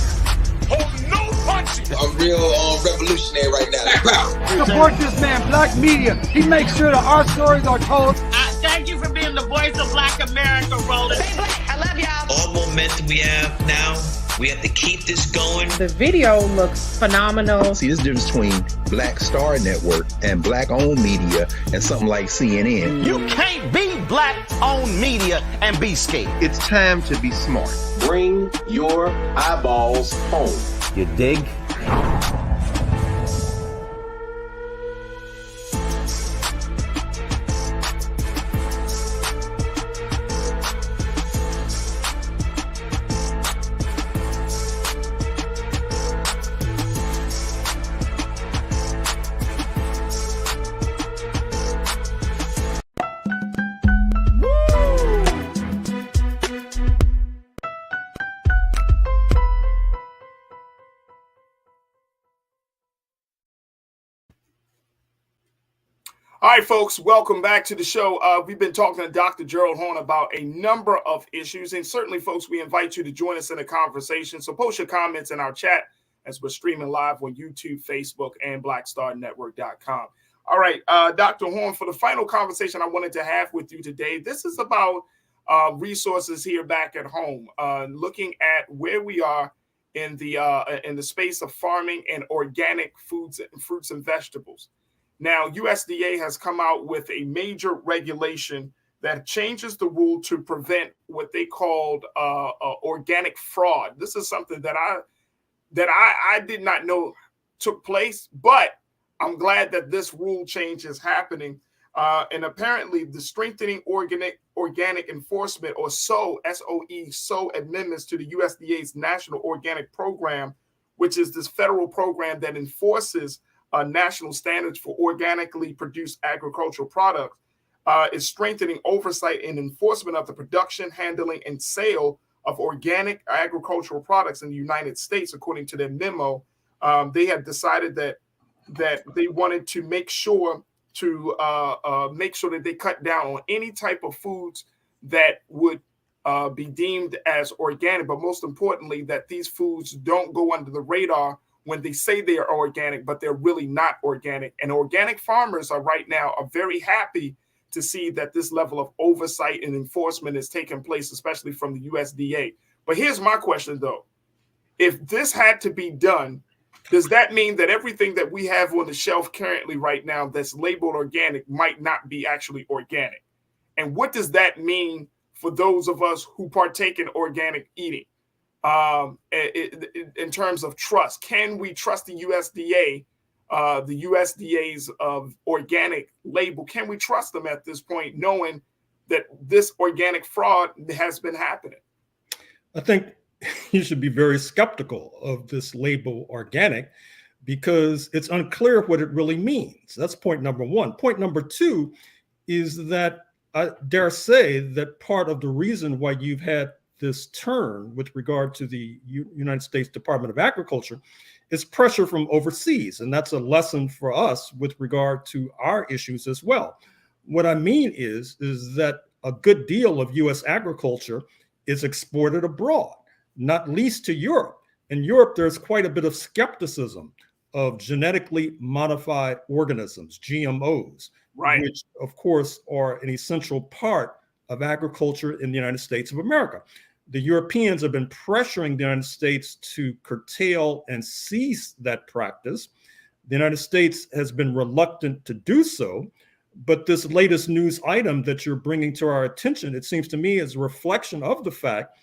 Oh, no punches! I'm real revolutionary right now. Support this man, Black Media. He makes sure that our stories are told. Thank you for being the voice of Black America, Roland. Stay black. I love y'all. All momentum we have now, we have to keep this going. The video looks phenomenal. See, there's a difference between Black Star Network and Black-owned media and something like CNN. You can't be Black-owned media and be scared. It's time to be smart. Bring your eyeballs home. You dig? All right, folks, welcome back to the show. We've been talking to Dr. Gerald Horn about a number of issues, and certainly, folks, we invite you to join us in the conversation. So post your comments in our chat as we're streaming live on YouTube, Facebook, and BlackStarNetwork.com. All right, Dr. Horn, for the final conversation I wanted to have with you today, this is about resources here back at home, looking at where we are in the space of farming and organic foods, fruits and vegetables. Now, USDA has come out with a major regulation that changes the rule to prevent what they called organic fraud. This is something that I did not know took place, but I'm glad that this rule change is happening. And apparently, the strengthening organic enforcement, or SOE amendments to the USDA's National Organic Program, which is this federal program that enforces national standards for organically produced agricultural products, is strengthening oversight and enforcement of the production, handling, and sale of organic agricultural products in the United States. According to their memo, they have decided that they wanted to make sure that they cut down on any type of foods that would be deemed as organic, but most importantly, that these foods don't go under the radar when they say they are organic, but they're really not organic. And organic farmers are very happy to see that this level of oversight and enforcement is taking place, especially from the USDA. But here's my question, though. If this had to be done, does that mean that everything that we have on the shelf currently right now that's labeled organic might not be actually organic? And what does that mean for those of us who partake in organic eating? In terms of trust, can we trust the USDA, the USDA's organic label? Can we trust them at this point, knowing that this organic fraud has been happening? I think you should be very skeptical of this label organic because it's unclear what it really means. That's point number one. Point number two is that I dare say that part of the reason why you've had this turn with regard to the United States Department of Agriculture is pressure from overseas. And that's a lesson for us with regard to our issues as well. What I mean is that a good deal of US agriculture is exported abroad, not least to Europe. In Europe, there's quite a bit of skepticism of genetically modified organisms, GMOs, right, which of course are an essential part of agriculture in the United States of America. The Europeans have been pressuring the United States to curtail and cease that practice. The United States has been reluctant to do so, but this latest news item that you're bringing to our attention, it seems to me, is a reflection of the fact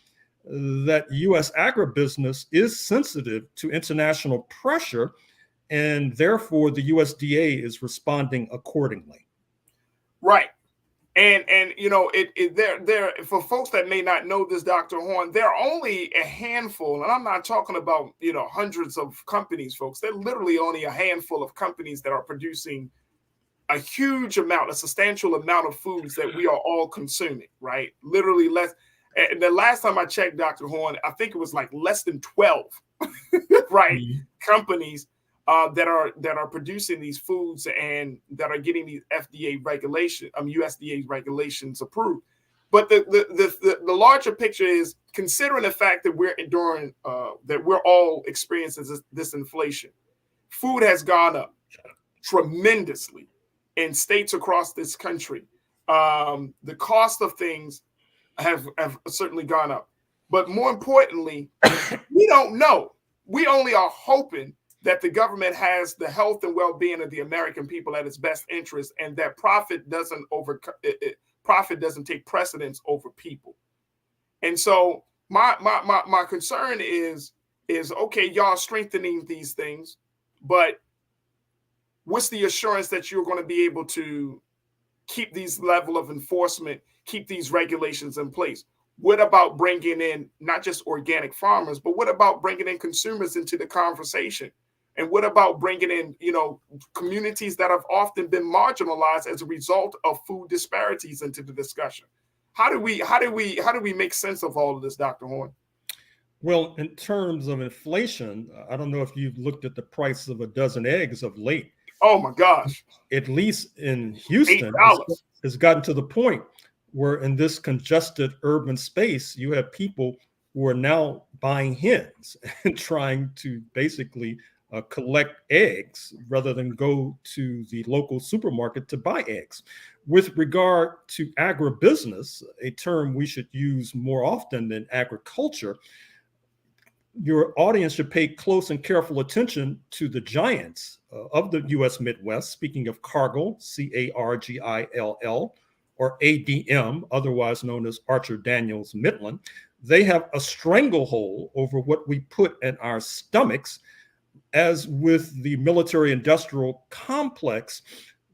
that U.S. agribusiness is sensitive to international pressure, and therefore the USDA is responding accordingly. Right. And you know, there for folks that may not know this, Dr. Horn, there are only a handful, and I'm not talking about, you know, hundreds of companies, folks. There are literally only a handful of companies that are producing a huge amount, a substantial amount of foods that we are all consuming, right? Literally less. And the last time I checked, Dr. Horn, I think it was like less than 12, right? Mm-hmm. Companies that are producing these foods and that are getting these USDA regulations approved. But the larger picture is, considering the fact that we're all experiencing this inflation, food has gone up tremendously in states across this country. The cost of things have certainly gone up. But more importantly, we don't know. We only are hoping that the government has the health and well-being of the American people at its best interest, and that profit doesn't take precedence over people. And so my concern is, is, okay, y'all strengthening these things, but what's the assurance that you're going to be able to keep these level of enforcement, keep these regulations in place? What about bringing in not just organic farmers, but what about bringing in consumers into the conversation? And what about bringing in, communities that have often been marginalized as a result of food disparities into the discussion? How do we make sense of all of this, Dr. Horn? Well, in terms of inflation, I don't know if you've looked at the price of a dozen eggs of late. Oh my gosh. At least in Houston, it's gotten to the point where in this congested urban space, you have people who are now buying hens and trying to basically collect eggs rather than go to the local supermarket to buy eggs. With regard to agribusiness, a term we should use more often than agriculture, your audience should pay close and careful attention to the giants of the U.S. Midwest, speaking of Cargill, C-A-R-G-I-L-L, or ADM, otherwise known as Archer Daniels Midland. They have a stranglehold over what we put in our stomachs. As with the military-industrial complex,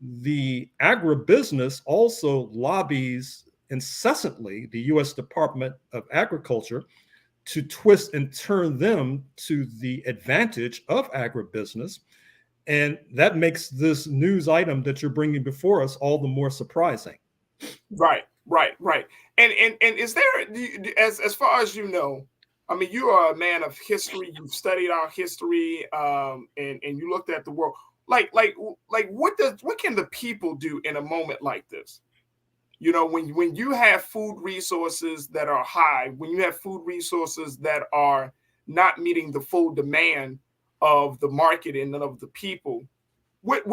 the agribusiness also lobbies incessantly the U.S. Department of Agriculture to twist and turn them to the advantage of agribusiness. And that makes this news item that you're bringing before us all the more surprising. Right. And is there, as far as you know, I mean, you are a man of history. You've studied our history, and you looked at the world. Like what can the people do in a moment like this? When you have food resources that are high, when you have food resources that are not meeting the full demand of the market and of the people, what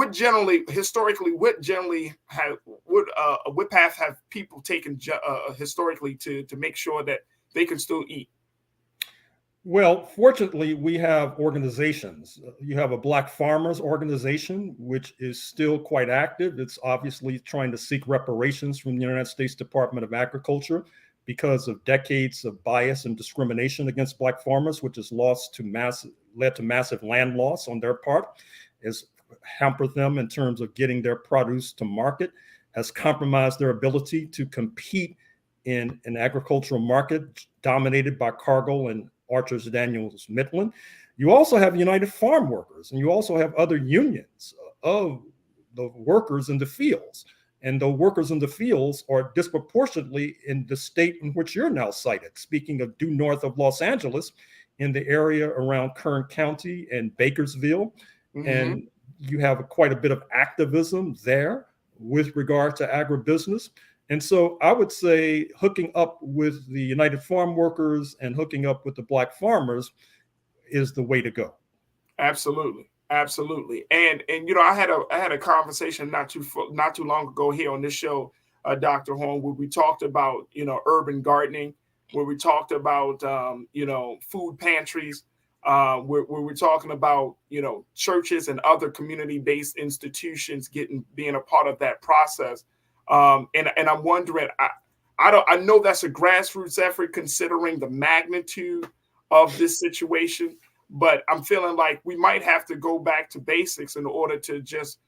path have people taken historically to make sure that they can still eat? Well, fortunately, we have organizations. You have a Black Farmers Organization, which is still quite active. It's obviously trying to seek reparations from the United States Department of Agriculture because of decades of bias and discrimination against Black farmers, which has led to massive land loss on their part, has hampered them in terms of getting their produce to market, has compromised their ability to compete in an agricultural market dominated by Cargill and Archer Daniels Midland. You also have United Farm Workers, and you also have other unions of the workers in the fields. And the workers in the fields are disproportionately in the state in which you're now cited. Speaking of due north of Los Angeles, in the area around Kern County and Bakersville. Mm-hmm. And you have quite a bit of activism there with regard to agribusiness. And so I would say hooking up with the United Farm Workers and hooking up with the Black farmers is the way to go. Absolutely. And I had a conversation not too long ago here on this show, Dr. Horn, where we talked about urban gardening, where we talked about food pantries, where we're talking about churches and other community-based institutions being a part of that process. And I'm wondering, I know that's a grassroots effort considering the magnitude of this situation, but I'm feeling like we might have to go back to basics in order to just,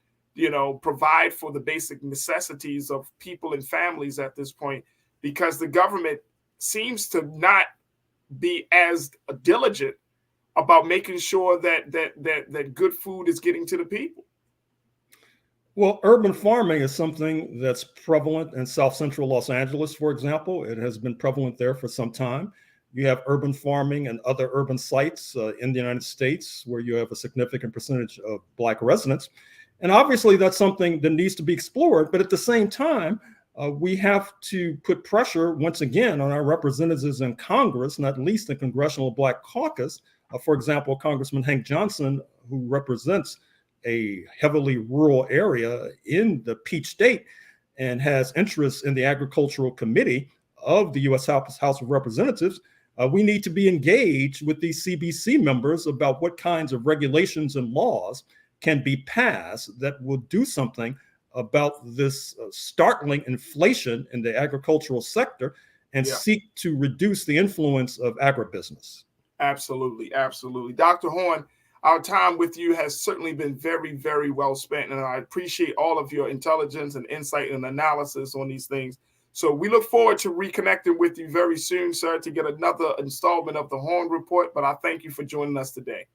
provide for the basic necessities of people and families at this point, because the government seems to not be as diligent about making sure that good food is getting to the people. Well, urban farming is something that's prevalent in South Central Los Angeles, for example. It has been prevalent there for some time. You have urban farming and other urban sites in the United States where you have a significant percentage of Black residents. And obviously, that's something that needs to be explored. But at the same time, we have to put pressure, once again, on our representatives in Congress, not least the Congressional Black Caucus. For example, Congressman Hank Johnson, who represents a heavily rural area in the Peach State and has interests in the Agricultural Committee of the U.S. House of Representatives, we need to be engaged with these CBC members about what kinds of regulations and laws can be passed that will do something about this startling inflation in the agricultural sector and seek to reduce the influence of agribusiness. Absolutely. Absolutely. Dr. Horn, our time with you has certainly been very, very well spent. And I appreciate all of your intelligence and insight and analysis on these things. So we look forward to reconnecting with you very soon, sir, to get another installment of the Horn Report. But I thank you for joining us today.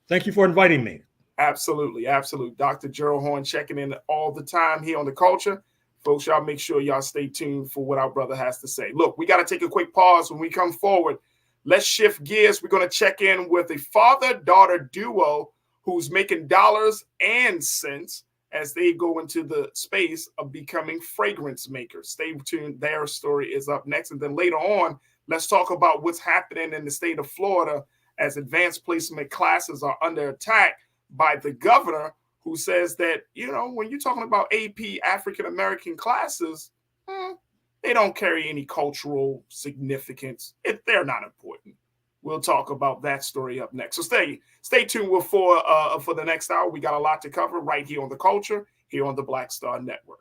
Thank you for inviting me. Absolutely. Absolutely. Dr. Gerald Horn checking in all the time here on The Culture. Folks, y'all make sure y'all stay tuned for what our brother has to say. Look, we got to take a quick pause. When we come forward, let's shift gears. We're going to check in with a father-daughter duo who's making dollars and cents as they go into the space of becoming fragrance makers. Stay tuned. Their story is up next. And then later on, let's talk about what's happening in the state of Florida as advanced placement classes are under attack by the governor, who says that, when you're talking about AP African-American classes, they don't carry any cultural significance. They're not important. We'll talk about that story up next. So stay tuned for the next hour. We got a lot to cover right here on The Culture, here on the Black Star Network.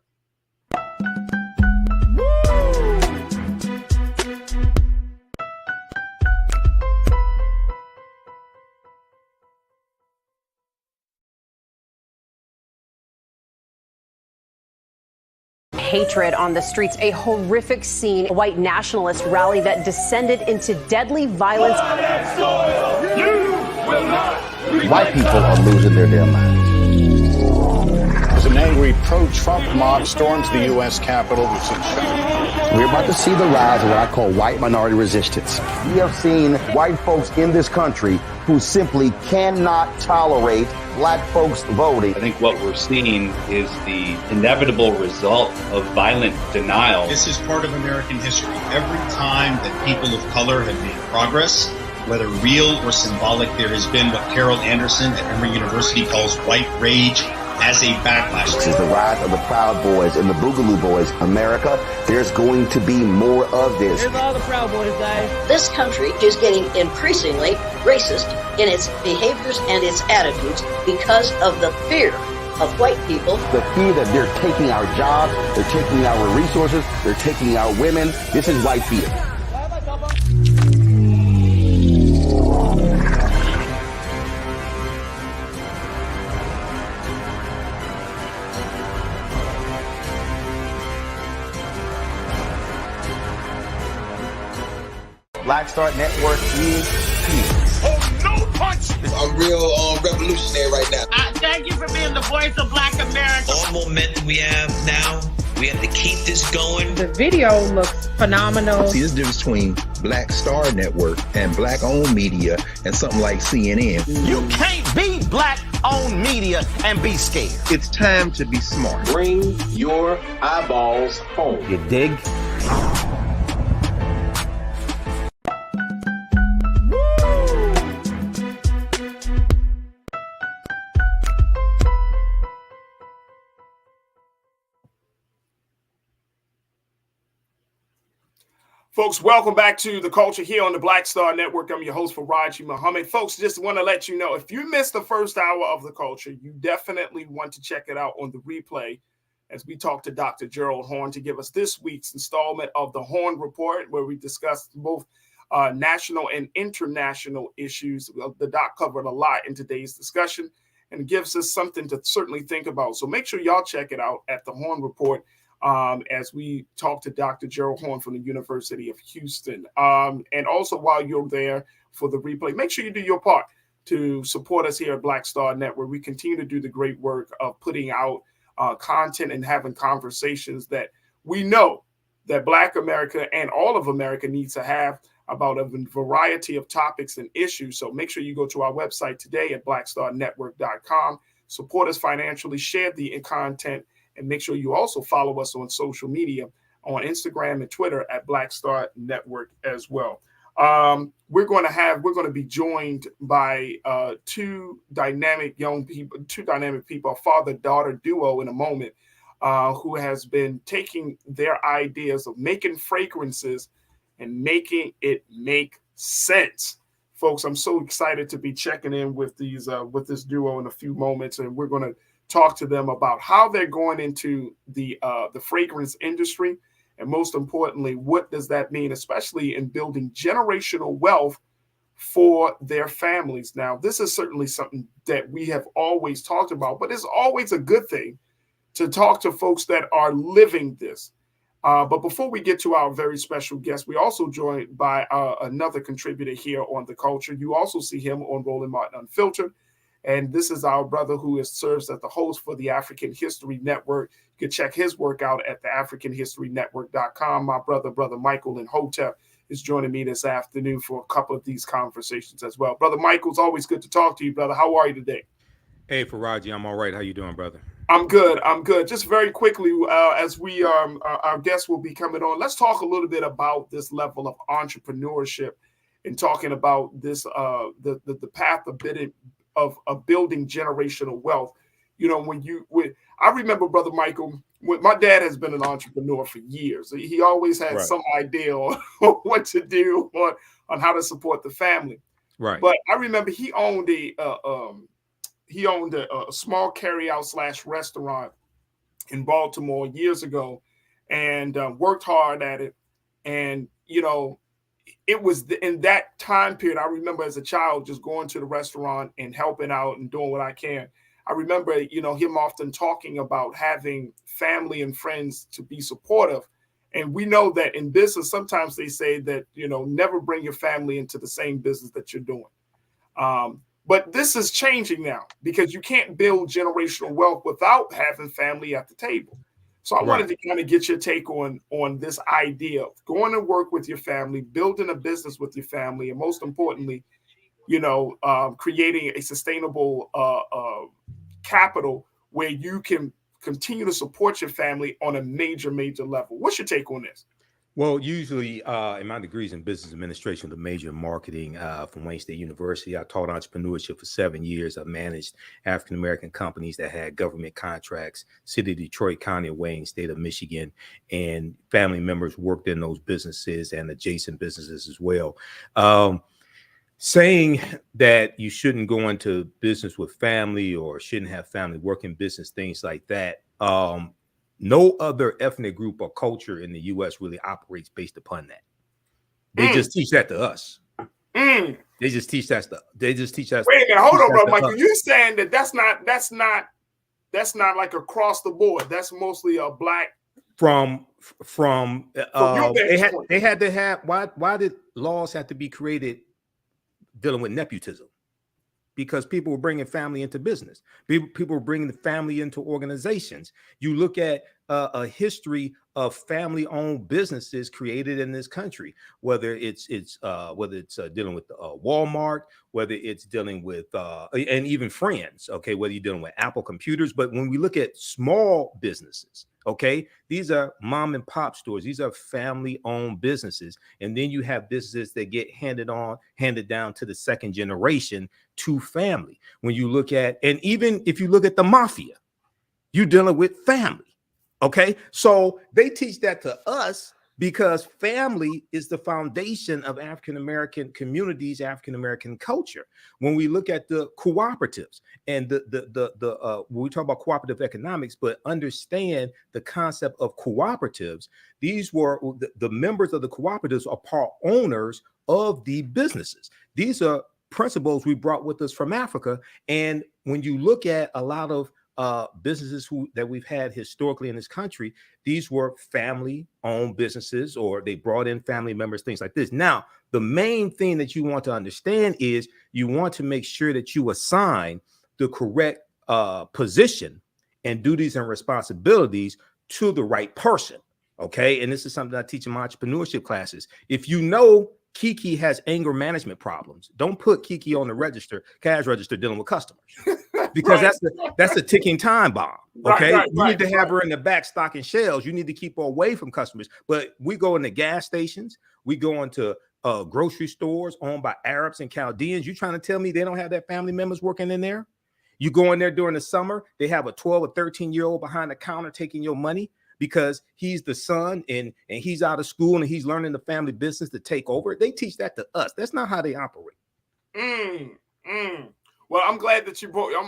Hatred on the streets, a horrific scene, a white nationalist rally that descended into deadly violence. White people are losing their damn minds. As an angry pro-Trump mob storms the U.S. Capitol, we're about to see the rise of what I call white minority resistance. We have seen white folks in this country who simply cannot tolerate black folks voting. I think what we're seeing is the inevitable result of violent denial. This is part of American history. Every time that people of color have made progress, whether real or symbolic, there has been what Carol Anderson at Emory University calls white rage as a backlash. This is the rise of the Proud Boys and the Boogaloo Boys. America, there's going to be more of this. Here's all the Proud Boys, guys. This country is getting increasingly racist in its behaviors and its attitudes because of the fear of white people. The fear that they're taking our jobs, they're taking our resources, they're taking our women. This is white fear. Black Star Network is here. Oh, no punch! I'm real revolutionary right now. Thank you for being the voice of Black America. All momentum we have now, we have to keep this going. The video looks phenomenal. See, this difference between Black Star Network and black-owned media and something like CNN. You can't be black-owned media and be scared. It's time to be smart. Bring your eyeballs home. You dig? Folks, welcome back to The Culture here on the Black Star Network. I'm your host, Faraji Muhammad. Folks, just want to let you know, if you missed the first hour of The Culture, you definitely want to check it out on the replay as we talk to Dr. Gerald Horn to give us this week's installment of the Horn Report, where we discussed both national and international issues. The doc covered a lot in today's discussion and gives us something to certainly think about. So make sure y'all check it out at the Horn Report. As we talk to Dr. Gerald Horn from the University of Houston. And also while you're there for the replay, make sure you do your part to support us here at Black Star Network. We continue to do the great work of putting out content and having conversations that we know that Black America and all of America needs to have about a variety of topics and issues. So make sure you go to our website today at blackstarnetwork.com, support us financially, share the content, and make sure you also follow us on social media on Instagram and Twitter at Black Star Network as well. We're going to be joined by two dynamic people, a father-daughter duo in a moment, who has been taking their ideas of making fragrances and making it make sense. Folks, I'm so excited to be checking in with this duo in a few moments, and we're going to talk to them about how they're going into the fragrance industry, and most importantly, what does that mean, especially in building generational wealth for their families. Now, this is certainly something that we have always talked about, but it's always a good thing to talk to folks that are living this. But before we get to our very special guest, we also joined by another contributor here on The Culture. You also see him on Roland Martin Unfiltered. And this is our brother who serves as the host for the African History Network. You can check his work out at theafricanhistorynetwork.com. My brother Michael in Hotep, is joining me this afternoon for a couple of these conversations as well. Brother Michael, it's always good to talk to you, brother. How are you today? Hey, Faraji, I'm all right. How you doing, brother? I'm good. Just very quickly, as we our guests will be coming on, let's talk a little bit about this level of entrepreneurship and talking about this the path of building generational wealth. You know, I remember, Brother Michael, my dad has been an entrepreneur for years. He always had some idea on what to do, on how to support the family. Right. But I remember he owned a small carryout / restaurant in Baltimore years ago, and worked hard at it. And you know, it was in that time period. I remember as a child just going to the restaurant and helping out and doing what I can. I remember, you know, him often talking about having family and friends to be supportive. And we know that in business, sometimes they say that, you know, never bring your family into the same business that you're doing. But this is changing now because you can't build generational wealth without having family at the table. So I wanted to kind of get your take on this idea of going to work with your family, building a business with your family, and most importantly, you know, creating a sustainable capital where you can continue to support your family on a major level. What's your take on this? Well, usually in my degrees in business administration with a major in marketing from Wayne State University, I taught entrepreneurship for 7 years. I managed African-American companies that had government contracts, City of Detroit, County of Wayne, State of Michigan, and family members worked in those businesses and adjacent businesses as well. Saying that you shouldn't go into business with family or shouldn't have family work in business, things like that. No other ethnic group or culture in the U.S. really operates based upon that. They just teach that to us. They just teach that stuff. They just teach that. Wait a minute, hold on, bro, Michael. You're saying that that's not like across the board. That's mostly a black. From they had to have. Why did laws have to be created dealing with nepotism? Because people were bringing family into business. People were bringing the family into organizations. You look at a history of family-owned businesses created in this country, whether it's dealing with Walmart, whether it's dealing with and even Friends. Okay, whether you're dealing with Apple computers. But when we look at small businesses, okay, these are mom and pop stores. These are family-owned businesses, and then you have businesses that get handed down to the second generation to family. When you look at, and even if you look at the mafia, you're dealing with family. Okay, so they teach that to us because family is the foundation of African-American communities, African-American culture. When we look at the cooperatives and when we talk about cooperative economics, but understand the concept of cooperatives, these were the members of the cooperatives are part owners of the businesses. These are principles we brought with us from Africa. And when you look at a lot of businesses that we've had historically in this country, these were family-owned businesses, or they brought in family members, things like this. Now, the main thing that you want to understand is you want to make sure that you assign the correct position and duties and responsibilities to the right person. Okay, and this is something I teach in my entrepreneurship classes. If you know Kiki has anger management problems, don't put Kiki on the cash register dealing with customers, because that's a ticking time bomb. Okay, you need to have her in the back stocking shelves. You need to keep her away from customers. But we go into gas stations, we go into grocery stores owned by Arabs and Chaldeans. You trying to tell me they don't have their family members working in there? You go in there during the summer, they have a 12 or 13-year-old behind the counter taking your money because he's the son and he's out of school and he's learning the family business to take over. They teach that to us. That's not how they operate. Well, I'm glad that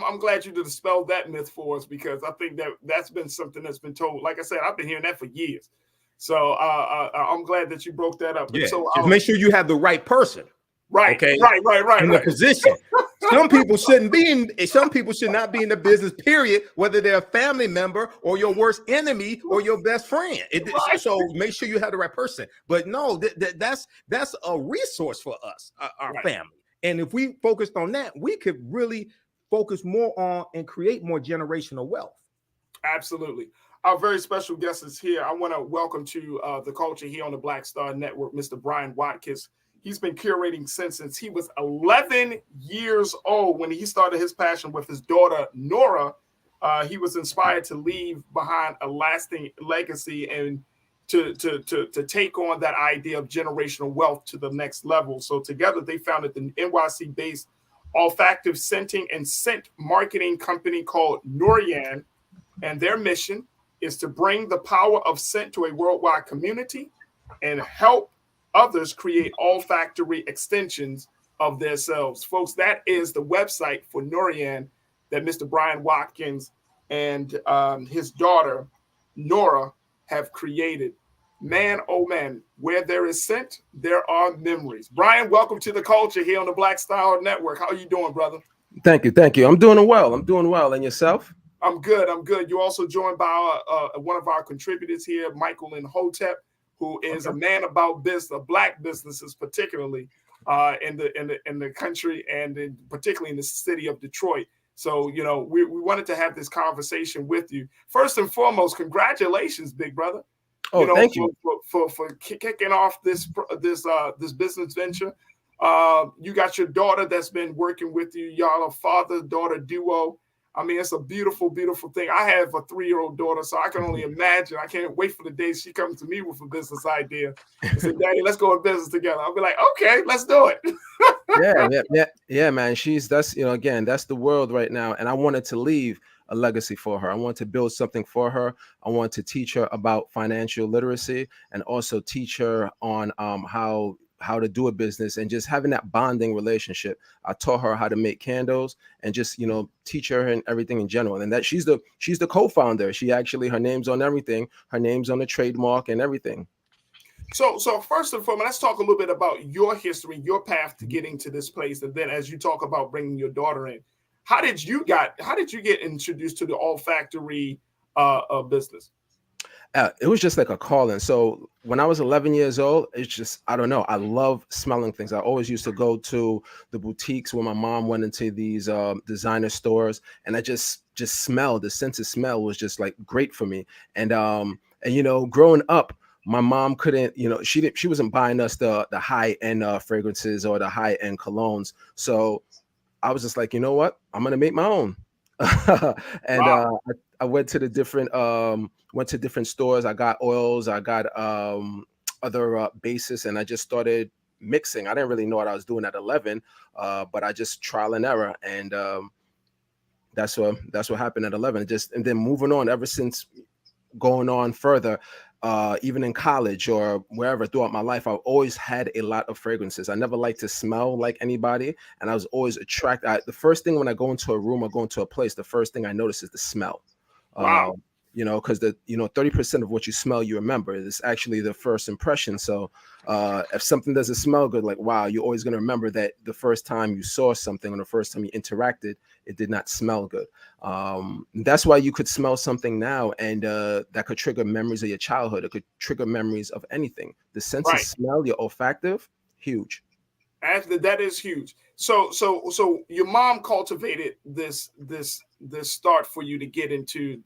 I'm glad you dispelled that myth for us, because I think that's been something that's been told. Like I said, I've been hearing that for years. So I'm glad that you broke that up. Yeah. So just make sure you have the right person. Right. Okay. Right. In the position. Some people shouldn't be in. Some people should not be in the business. Period. Whether they're a family member or your worst enemy or your best friend. So make sure you have the right person. But no, that's a resource for us, our family. And if we focused on that, we could really focus more on and create more generational wealth. Absolutely. Our very special guest is here. I want to welcome to the culture here on the Black Star Network, Mr. Brian Watkins. He's been curating since he was 11 years old when he started his passion with his daughter, Nora. He was inspired to leave behind a lasting legacy and to take on that idea of generational wealth to the next level. So together they founded the NYC-based olfactive scenting and scent marketing company called NORYAN. And their mission is to bring the power of scent to a worldwide community and help others create olfactory extensions of themselves. Folks, that is the website for NORYAN that Mr. Brian Watkins and his daughter, Nora, have created. Man, oh man, where there is scent, there are memories. Brian, welcome to the culture here on the Black Star Network. How are you doing, brother? Thank you. I'm doing well. And yourself? I'm good. You're also joined by one of our contributors here, Michael and Hotep, who is a man about business, black businesses, particularly in the country and particularly in the city of Detroit. So, we wanted to have this conversation with you. First and foremost, congratulations, big brother. Thank you for kicking off this business venture. You got your daughter that's been working with you. Y'all a father-daughter duo. I mean, it's a beautiful, beautiful thing. I have a 3-year-old daughter, so I can only imagine. I can't wait for the day she comes to me with a business idea and say, "Daddy, let's go in business together." I'll be like, "Okay, let's do it." yeah, man. That's the world right now, and I wanted to leave a legacy for her. I want to build something for her. I want to teach her about financial literacy and also teach her on how to do a business and just having that bonding relationship. I taught her how to make candles and just, teach her and everything in general. And that she's the co-founder. She actually, her name's on everything. Her name's on the trademark and everything. So first and foremost, let's talk a little bit about your history, your path to getting to this place. And then as you talk about bringing your daughter in, how did you get introduced to the olfactory business? It was just like a calling. So when I was 11 years old, it's just, I don't know. I love smelling things. I always used to go to the boutiques where my mom went into these designer stores, and I just smelled. The sense of smell was just like great for me. And growing up, my mom couldn't, she wasn't buying us the high end fragrances or the high end colognes. So I was just like, you know what? I'm gonna make my own. And wow. I went to different stores. I got oils. I got other bases, and I just started mixing. I didn't really know what I was doing at 11, but I just trial and error, and that's what happened at 11. And then moving on ever since, going on further. Even in college or wherever throughout my life, I've always had a lot of fragrances. I never liked to smell like anybody, and I was always attracted. The first thing when I go into a room or go into a place, the first thing I notice is the smell. Wow. Because 30% of what you smell, you remember. It's actually the first impression. So if something doesn't smell good, like, wow, you're always going to remember that the first time you saw something or the first time you interacted, it did not smell good. That's why you could smell something now, and that could trigger memories of your childhood. It could trigger memories of anything. The sense of smell, your olfactive, huge. That is huge. So your mom cultivated this start for you to get into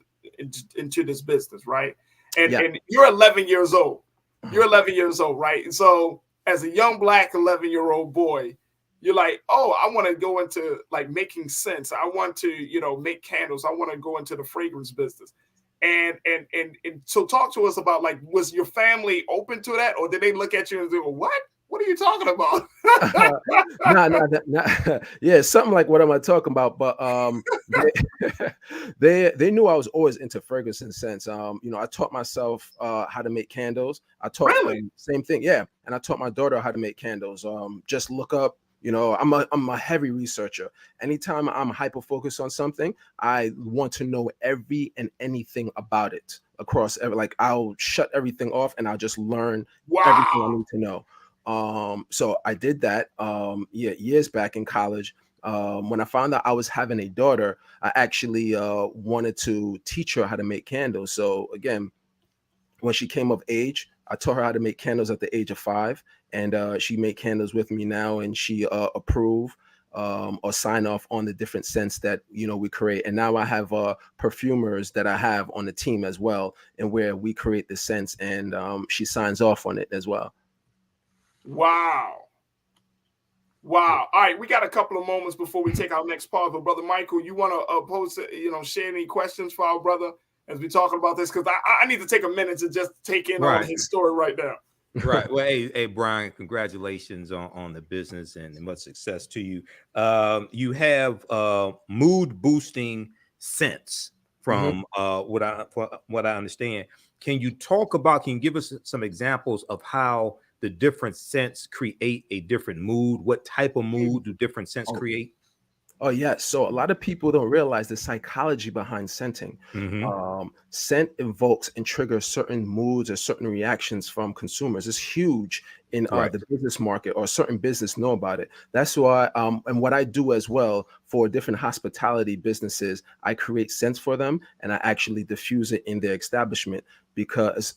this business, right? And you're 11 years old. You're 11 years old, right? And so as a young black 11-year-old boy, you're like, oh, I want to go into like making scents. I want to, make candles. I want to go into the fragrance business. And so talk to us about, like, was your family open to that, or did they look at you and say, well, what are you talking about? Nah. Yeah, something like what am I talking about? But they knew I was always into fragrance and scents. I taught myself how to make candles. I taught same thing, yeah. And I taught my daughter how to make candles. Just look up. I'm a heavy researcher. Anytime I'm hyper focused on something, I want to know every and anything about it across. Like, I'll shut everything off and I'll just learn everything I need to know. So I did that years back in college. When I found out I was having a daughter, I actually wanted to teach her how to make candles. So again, when she came of age, I taught her how to make candles at the age of 5, and she made candles with me now, and she approve or sign off on the different scents that we create. And now I have perfumers that I have on the team as well, and where we create the scents, and she signs off on it as well. Wow. Wow. All right, we got a couple of moments before we take our next pause. But Brother Michael, you want to pose, share any questions for our brother as we're talking about this? Because I need to take a minute to just take in on his story right now. Right. Well, hey, Brian, congratulations on the business and much success to you. You have mood boosting scents from what I understand. Can you give us some examples of how the different scents create a different mood? What type of mood do different scents create? Oh, yeah. So a lot of people don't realize the psychology behind scenting. Scent invokes and triggers certain moods or certain reactions from consumers. It's huge in the business market, or certain business know about it. That's why, and what I do as well for different hospitality businesses, I create scents for them, and I actually diffuse it in their establishment, because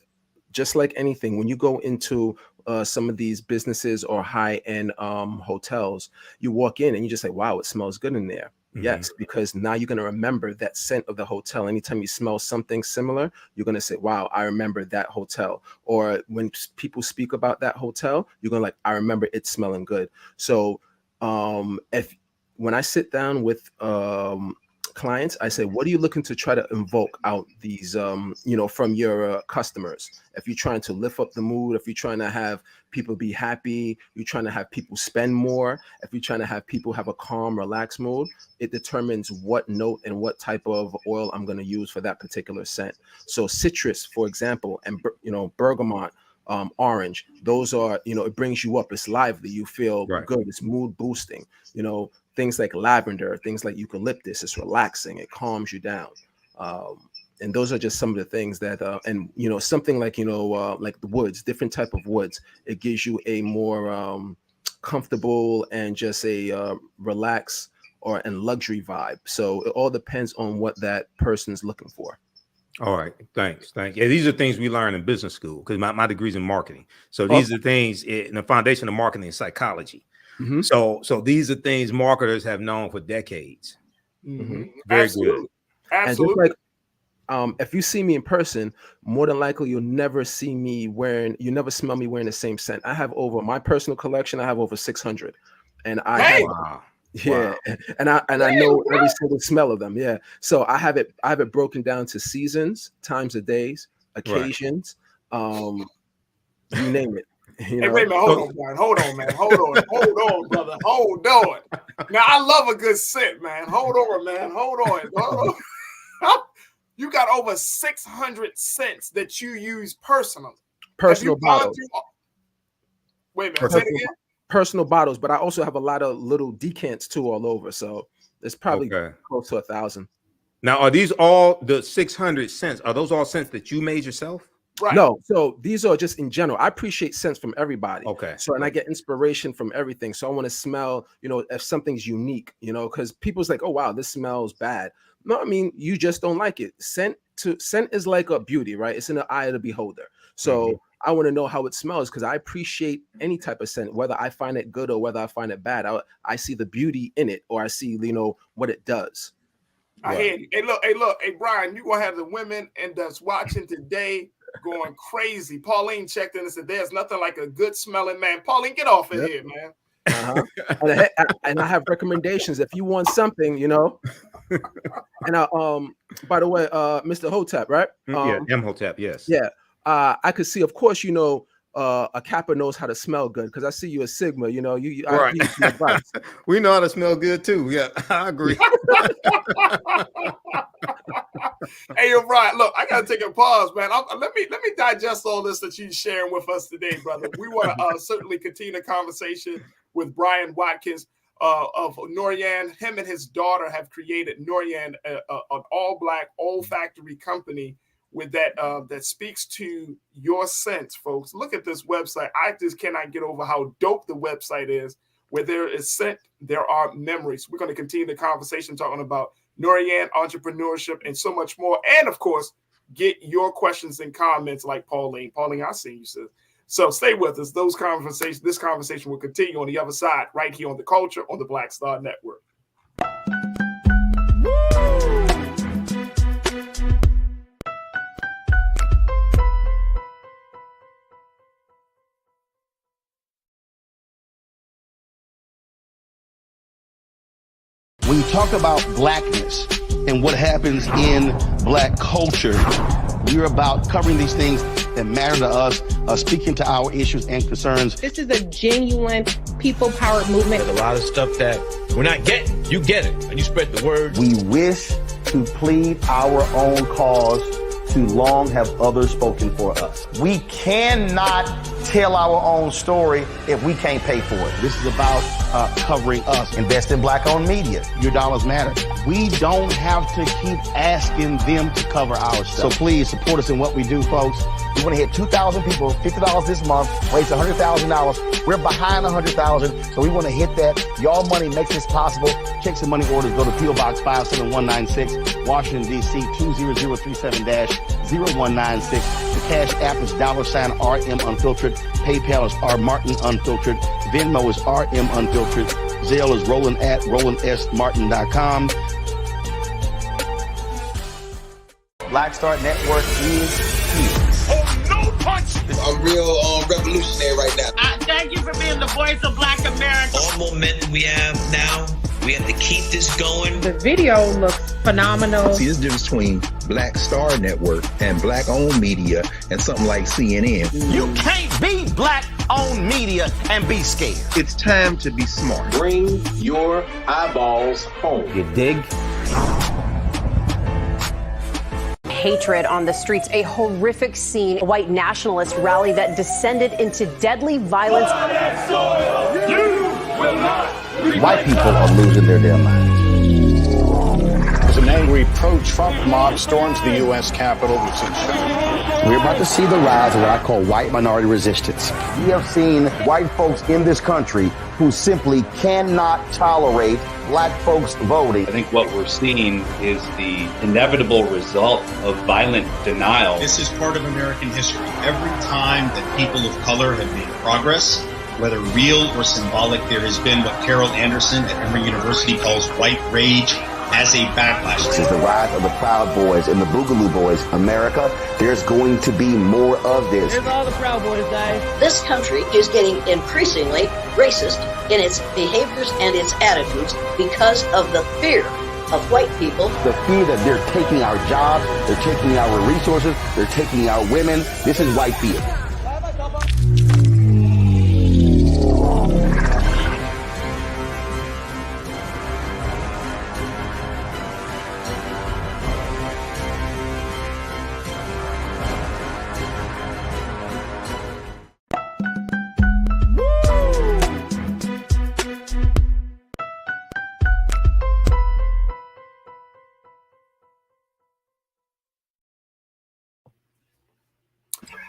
just like anything, when you go into some of these businesses or high-end hotels, you walk in and you just say, wow, it smells good in there. Yes, because now you're going to remember that scent of the hotel. Anytime you smell something similar, you're going to say, wow, I remember that hotel. Or when people speak about that hotel, you're going to I remember it smelling good. So when I sit down with clients, I say, what are you looking to try to invoke out these, from your customers? If you're trying to lift up the mood, if you're trying to have people be happy, you're trying to have people spend more, if you're trying to have people have a calm, relaxed mood, it determines what note and what type of oil I'm going to use for that particular scent. So citrus, for example, and bergamot, orange, those are, it brings you up. It's lively. You feel good. It's mood boosting. Things like lavender, things like eucalyptus, it's relaxing. It calms you down. And those are just some of the things that, something like, like the woods, different type of woods, it gives you a more comfortable and just a relaxed and luxury vibe. So it all depends on what that person's looking for. All right. Thanks. Yeah, these are things we learn in business school, because my degree's in marketing. So these are things in the foundation of marketing and psychology. So these are things marketers have known for decades. Very Absolutely. good. Absolutely. And just like, if you see me in person, more than likely you'll never smell me wearing the same scent. I have my personal collection, I have over 600. And I I know every single smell of them. Yeah. So I have it broken down to seasons, times of days, occasions, you name it. Hey, wait a minute. Hold on, man. Hold on, brother. Hold on. Now, I love a good scent, man. Hold on. You got over 600 scents that you use personally. Personal bottles. Wait a minute. Say it again. Personal bottles, but I also have a lot of little decants too all over. So it's probably close to 1,000. Now, are these all the 600 scents? Are those all scents that you made yourself? Right. No, so these are just in general. I appreciate scents from everybody. Okay. So, and I get inspiration from everything. So I want to smell, if something's unique, because people's like, oh, wow, this smells bad. No, I mean, you just don't like it. Scent is like a beauty, right? It's in the eye of the beholder. So I want to know how it smells, because I appreciate any type of scent, whether I find it good or whether I find it bad. I see the beauty in it, or I see, what it does. I hear you. Hey, Brian, you gonna have the women and that's watching today going crazy. Pauline checked in and said, "There's nothing like a good smelling man." Pauline, get off in here, man. And I have recommendations if you want something, And by the way, Mr. Hotep, right? M Hotep, yes. Yeah. I could see, of course, a Kappa knows how to smell good, because I see you a Sigma, Right. We know how to smell good too. Yeah, I agree. Hey, yo, Brian, look, I gotta take a pause, man. Let me digest all this that you're sharing with us today, brother. We want to certainly continue the conversation with Brian Watkins of NORYAN. Him and his daughter have created NORYAN, an all-black, olfactory company with that that speaks to your sense, folks. Look at this website. I just cannot get over how dope the website is. Where there is scent, there are memories. We're going to continue the conversation talking about NORYAN, entrepreneurship, and so much more. And of course, get your questions and comments like Pauline. Pauline, I see you, sis. So stay with us. This conversation will continue on the other side, right here on The Culture on the Black Star Network. When you talk about blackness and what happens in black culture, we're about covering these things that matter to us, speaking to our issues and concerns. This is a genuine people-powered movement. There's a lot of stuff that we're not getting. You get it, and you spread the word. We wish to plead our own cause to long have others spoken for us. We cannot tell our own story if we can't pay for it. This is about covering us. Invest in black-owned media. Your dollars matter. We don't have to keep asking them to cover our stuff. So please support us in what we do, folks. We want to hit 2,000 people, $50 this month, raise $100,000. We're behind 100,000, so we want to hit that. Y'all money makes this possible. Checks and money orders go to P.O. Box 57196, Washington, D.C. 20037-0196. The Cash App is $RM Unfiltered. PayPal is R Martin Unfiltered. Venmo is RM Unfiltered. Zelle is Roland at RolandSMartin.com. Black Star Network is here. Oh, no punch! I'm real revolutionary right now. Thank you for being the voice of Black America. All momentum we have now, we have to keep this going. The video looks phenomenal. See, there's a difference between Black Star Network and black-owned media and something like CNN. You can't be black-owned media and be scared. It's time to be smart. Bring your eyeballs home. You dig? Hatred on the streets, a horrific scene, a white nationalist rally that descended into deadly violence. White people are losing their damn minds. As an angry pro-Trump mob storms the U.S. Capitol, we're about to see the rise of what I call white minority resistance. We have seen white folks in this country who simply cannot tolerate black folks voting. I think what we're seeing is the inevitable result of violent denial. This is part of American history. Every time that people of color have made progress, whether real or symbolic, there has been what Carol Anderson at Emory University calls white rage as a backlash. This is the rise of the Proud Boys and the Boogaloo Boys. America, there's going to be more of this. Here's all the Proud Boys, guys. This country is getting increasingly racist in its behaviors and its attitudes because of the fear of white people. The fear that they're taking our jobs, they're taking our resources, they're taking our women. This is white fear.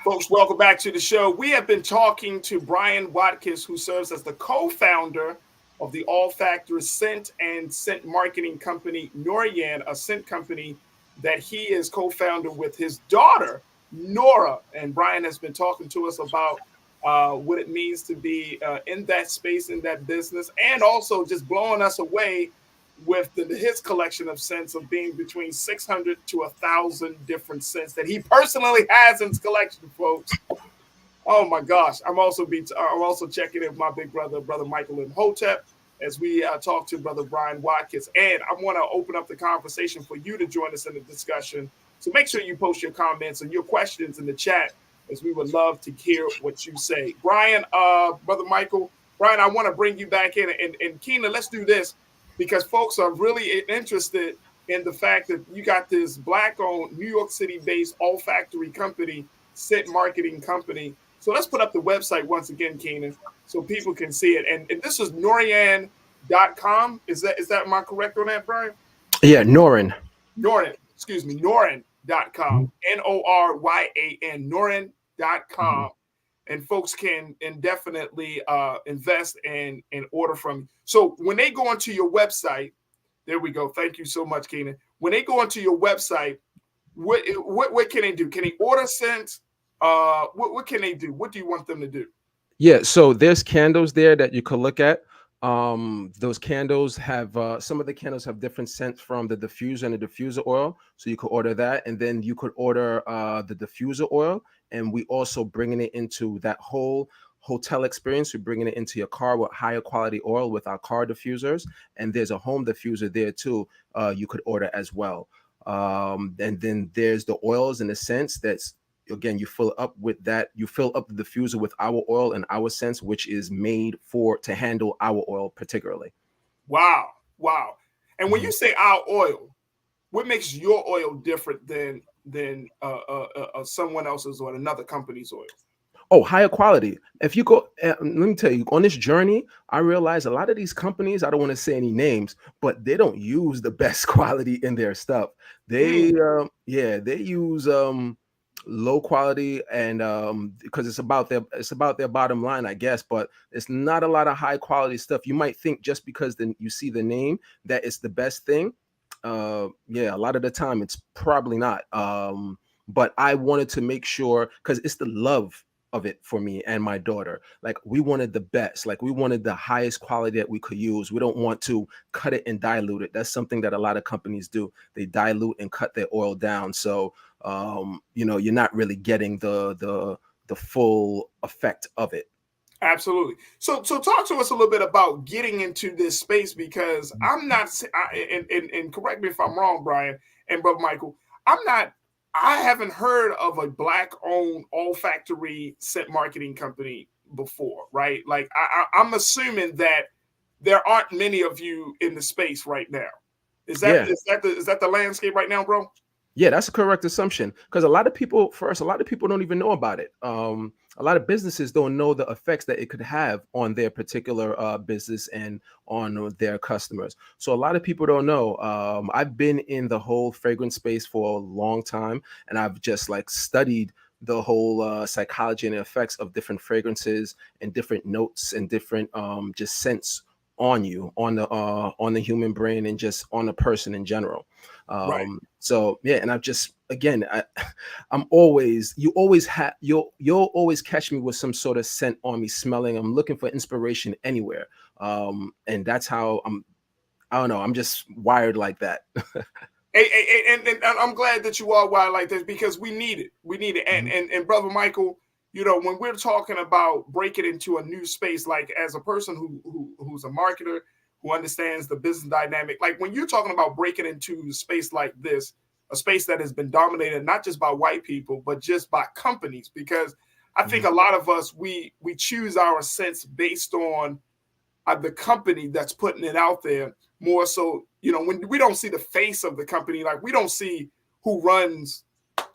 Folks, welcome back to the show. We have been talking to Brian Watkins, who serves as the co-founder of the all-factor scent and scent marketing company, NORYAN, a scent company that he is co-founder with his daughter, Nora. And Brian has been talking to us about what it means to be in that space, in that business, and also just blowing us away with his collection of scents of being between 600 to 1,000 different scents that he personally has in his collection, folks. Oh my gosh! I'm also checking in with my big brother, Brother Michael Imhotep, as we talk to Brother Brian Watkins. And I want to open up the conversation for you to join us in the discussion. So make sure you post your comments and your questions in the chat, as we would love to hear what you say. Brian, Brother Michael, Brian, I want to bring you back in. And Keena, let's do this, because folks are really interested in the fact that you got this black-owned, New York City-based all-factory company, scent marketing company. So let's put up the website once again, Keenan, so people can see it. And this is NORYAN.com. Is that am I correct on that, Brian? Yeah, NORYAN. NORYAN.com. NORYAN.com, NORYAN, NORYAN.com. And folks can definitely invest and order from you. So when they go onto your website, there we go. Thank you so much, Keenan. When they go onto your website, what can they do? Can they order scents? What can they do? What do you want them to do? Yeah, so there's candles there that you could look at. Those candles have some of the candles have different scents from the diffuser and the diffuser oil, so you could order that, and then you could order the diffuser oil, and we also bringing it into that whole hotel experience. We're bringing it into your car with higher quality oil with our car diffusers, and there's a home diffuser there too. You could order as well. And then there's the oils and the scents that's, again, you fill up with that. You fill up the diffuser with our oil and our scents, which is made to handle our oil particularly. Wow. And when you say our oil, what makes your oil different than someone else's or another company's oil? Oh, higher quality. If you go, let me tell you, on this journey, I realized a lot of these companies, I don't want to say any names, but they don't use the best quality in their stuff. They use low quality, and because it's about their bottom line, I guess, but it's not a lot of high quality stuff. You might think just because you see the name that it's the best thing. A lot of the time it's probably not. But I wanted to make sure, because it's the love of it for me and my daughter. Like, we wanted the best, like we wanted the highest quality that we could use. We don't want to cut it and dilute it. That's something that a lot of companies do. They dilute and cut their oil down. So you're not really getting the full effect of it. Absolutely. So talk to us a little bit about getting into this space, because I'm not, and correct me if I'm wrong, Brian and Brother Michael, I haven't heard of a Black-owned olfactory scent marketing company before, right? Like, I'm assuming that there aren't many of you in the space right now. Is that the landscape right now, bro? Yeah, that's a correct assumption, because a lot of people don't even know about it. A lot of businesses don't know the effects that it could have on their particular business and on their customers. So a lot of people don't know. I've been in the whole fragrance space for a long time, and I've just studied the whole psychology and effects of different fragrances and different notes and different just scents on you, on the human brain, and just on a person in general. Right. So yeah, and I've just, again, you'll always catch me with some sort of scent on me smelling. I'm looking for inspiration anywhere. And that's how I don't know, I'm just wired like that. And I'm glad that you are wired like this, because we need it. And Brother Michael, when we're talking about breaking into a new space, like, as a person who's a marketer, who understands the business dynamic, like when you're talking about breaking into a space like this, a space that has been dominated not just by white people, but just by companies, because I think a lot of us, we choose our scents based on the company that's putting it out there, more so, when we don't see the face of the company, like we don't see who runs,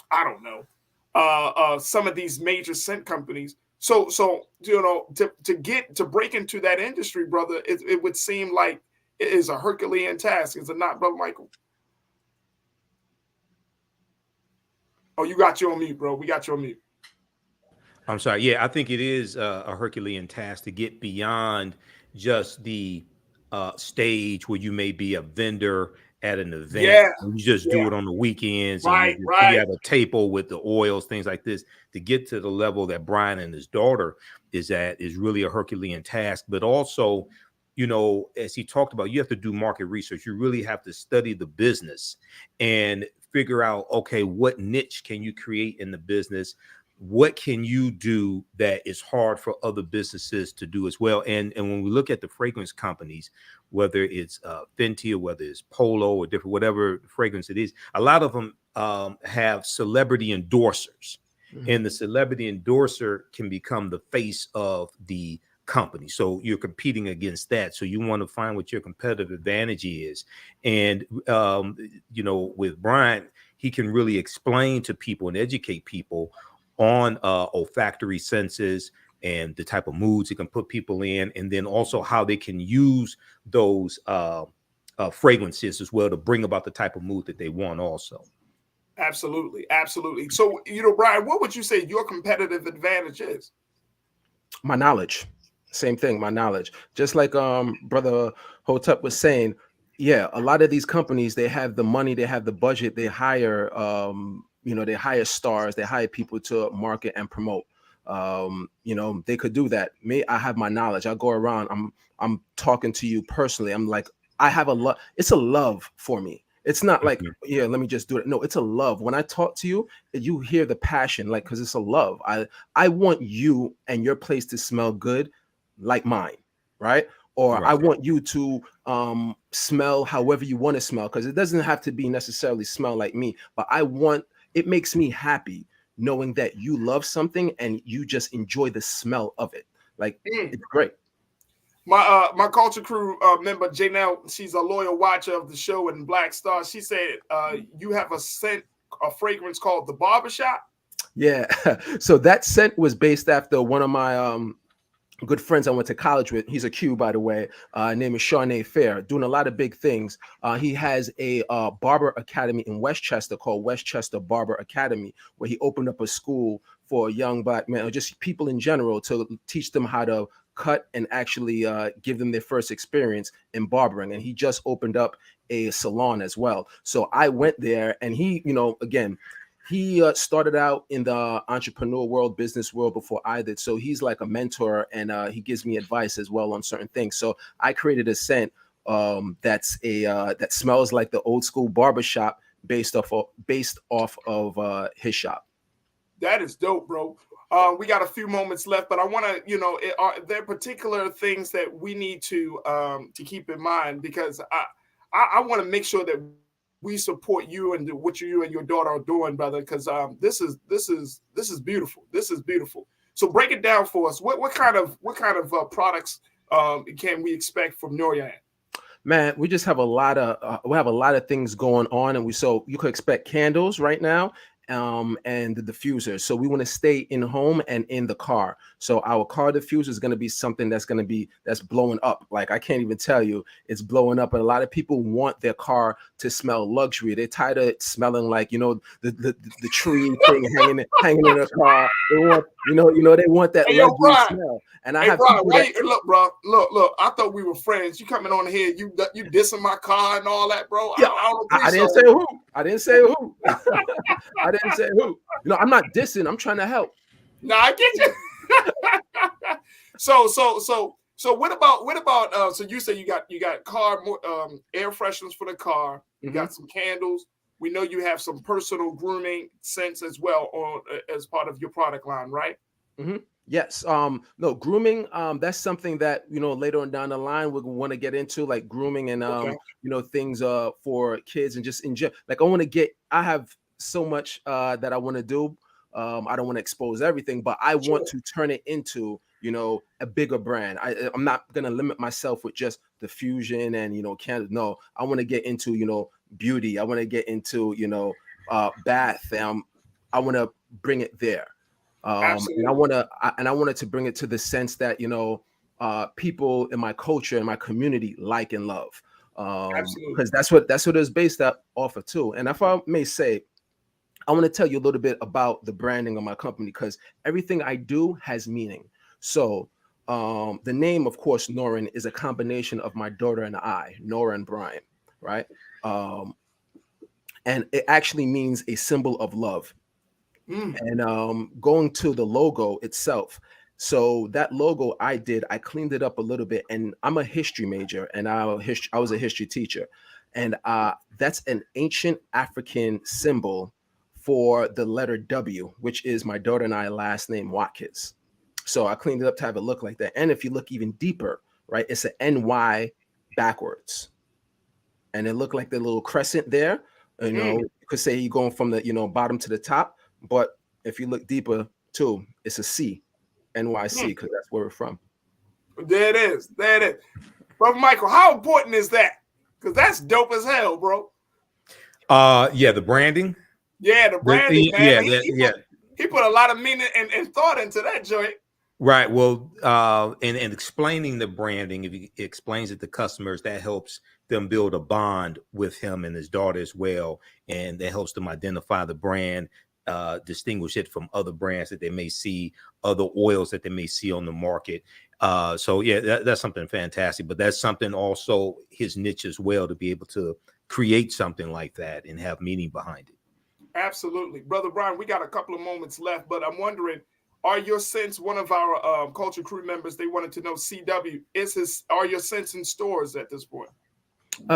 I don't know, some of these major scent companies. So to break into that industry, brother, it would seem like it is a Herculean task, is it not, Brother Michael? Oh, you got you on mute, bro. We got you on mute. I'm sorry. Yeah, I think it is a Herculean task to get beyond just the stage where you may be a vendor at an event. Yeah, you just do it on the weekends. Right, and right. You have a table with the oils, things like this. To get to the level that Brian and his daughter is at is really a Herculean task. But also, as he talked about, you have to do market research. You really have to study the business and figure out, okay, what niche can you create in the business? What can you do that is hard for other businesses to do as well? And when we look at the fragrance companies, whether it's Fenty or whether it's Polo or different, whatever fragrance it is, a lot of them have celebrity endorsers. Mm-hmm. And the celebrity endorser can become the face of the company. So you're competing against that. So you want to find what your competitive advantage is. And, with Brian, he can really explain to people and educate people on olfactory senses and the type of moods it can put people in, and then also how they can use those fragrances as well to bring about the type of mood that they want also. Absolutely, absolutely. So, Brian, what would you say your competitive advantage is? My knowledge. Same thing, my knowledge. Just like brother Hotep was saying, yeah, a lot of these companies, they have the money, they have the budget, they hire they hire stars, they hire people to market and promote. They could do that. Me, I have my knowledge. I go around, I'm talking to you personally. I'm like, I have a love. It's a love for me. It's not like, yeah, let me just do it. No, it's a love. When I talk to you, you hear the passion, like, because it's a love. I want you and your place to smell good like mine, right? Or Right. I want you to smell however you want to smell, because it doesn't have to be necessarily smell like me, but it makes me happy knowing that you love something and you just enjoy the smell of it. Like, it's great. My Culture Crew member Janelle, she's a loyal watcher of the show in Black Star. She said you have a fragrance called the Barbershop. Yeah. So that scent was based after one of my good friends I went to college with. He's a Q, by the way. Name is Shawnee Fair, doing a lot of big things. He has a barber academy in Westchester called Westchester Barber Academy, where he opened up a school for young Black men, or just people in general, to teach them how to cut and actually give them their first experience in barbering. And he just opened up a salon as well. So I went there, and he, again, he started out in the entrepreneur world, business world before I did. So he's like a mentor, and he gives me advice as well on certain things. So I created a scent that smells like the old school barbershop based off of his shop. That is dope, bro. We got a few moments left, but I want to, are there particular things that we need to keep in mind? Because I want to make sure that we support you and what you and your daughter are doing, brother. Because this is beautiful. This is beautiful. So break it down for us. What kind of products can we expect from NORYAN? Man, we just have a lot of things going on, and so you could expect candles right now. And the diffuser. So we want to stay in home and in the car. So our car diffuser is going to be something that's blowing up. Like, I can't even tell you, it's blowing up. And a lot of people want their car to smell luxury. They're tired of it smelling like, the tree thing hanging in a car. They want, they want that luxury smell. And I have Brian, look, bro, look. I thought we were friends. You coming on here, you dissing my car and all that, bro. Yeah, I didn't say who. I didn't say who. I didn't say who. I'm not dissing. I'm trying to help. No, I get you. So what about so you say you got car air fresheners for the car. You got some candles. We know you have some personal grooming scents as well as part of your product line, right? Mm-hmm. Yes. No, grooming. That's something that, later on down the line, we're going to want to get into, like grooming and, things for kids and just in general. Like, I have so much that I want to do. I don't want to expose everything, but I want to turn it into, a bigger brand. I'm not going to limit myself with just diffusion and, candles. No, I want to get into, beauty. I want to get into, bath. I want to bring it there. And I wanted to bring it to the sense that, people in my culture and my community like and love. Because that's what it's based off of too. And if I may say, I want to tell you a little bit about the branding of my company, because everything I do has meaning. So the name, of course, NORYAN, is a combination of my daughter and I, Nora and Brian, right? And it actually means a symbol of love. And going to the logo itself. So that logo I cleaned it up a little bit, and I'm a history major, and I was a history teacher. And that's an ancient African symbol for the letter W, which is my daughter and I last name, Watkins. So I cleaned it up to have it look like that. And if you look even deeper, right, it's an NY backwards. And it looked like the little crescent there. You could say you're going from the, bottom to the top. But if you look deeper too, it's a C, NYC, because that's where we're from. There it is. Brother Michael, how important is that? Because that's dope as hell, bro. Yeah, the branding. Yeah, the branding, man. Yeah. He put a lot of meaning and thought into that joint. Right. Well, and explaining the branding, if he explains it to customers, that helps them build a bond with him and his daughter as well, and that helps them identify the brand, distinguish it from other brands that they may see, other oils that they may see on the market. So yeah, that's something fantastic, but that's something also his niche as well, to be able to create something like that and have meaning behind it. Absolutely. Brother Brian, we got a couple of moments left, but I'm wondering, are your scents, one of our culture crew members, they wanted to know, CW, are your scents in stores at this point?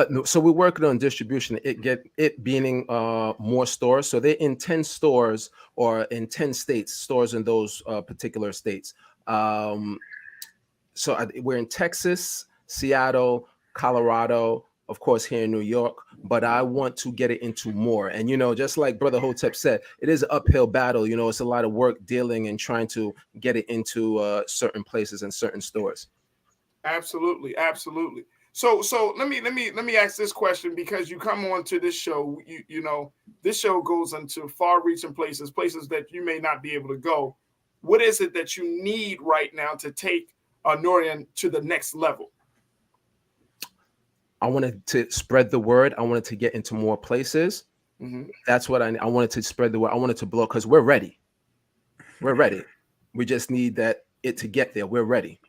No, so we're working on distribution. It being more stores. So they're in 10 stores or in 10 states, stores in those particular states. So we're in Texas, Seattle, Colorado, of course, here in New York, but I want to get it into more. And, just like Brother Hotep said, it is an uphill battle. It's a lot of work dealing and trying to get it into certain places and certain stores. Absolutely. Absolutely. So let me ask this question, because you come on to this show, this show goes into far-reaching places that you may not be able to go. What is it that you need right now to take NORYAN to the next level? I wanted to spread the word. I wanted to get into more places. Mm-hmm. That's what I wanted to spread the word. I wanted to blow, because we're ready. We're ready. We just need it to get there. We're ready.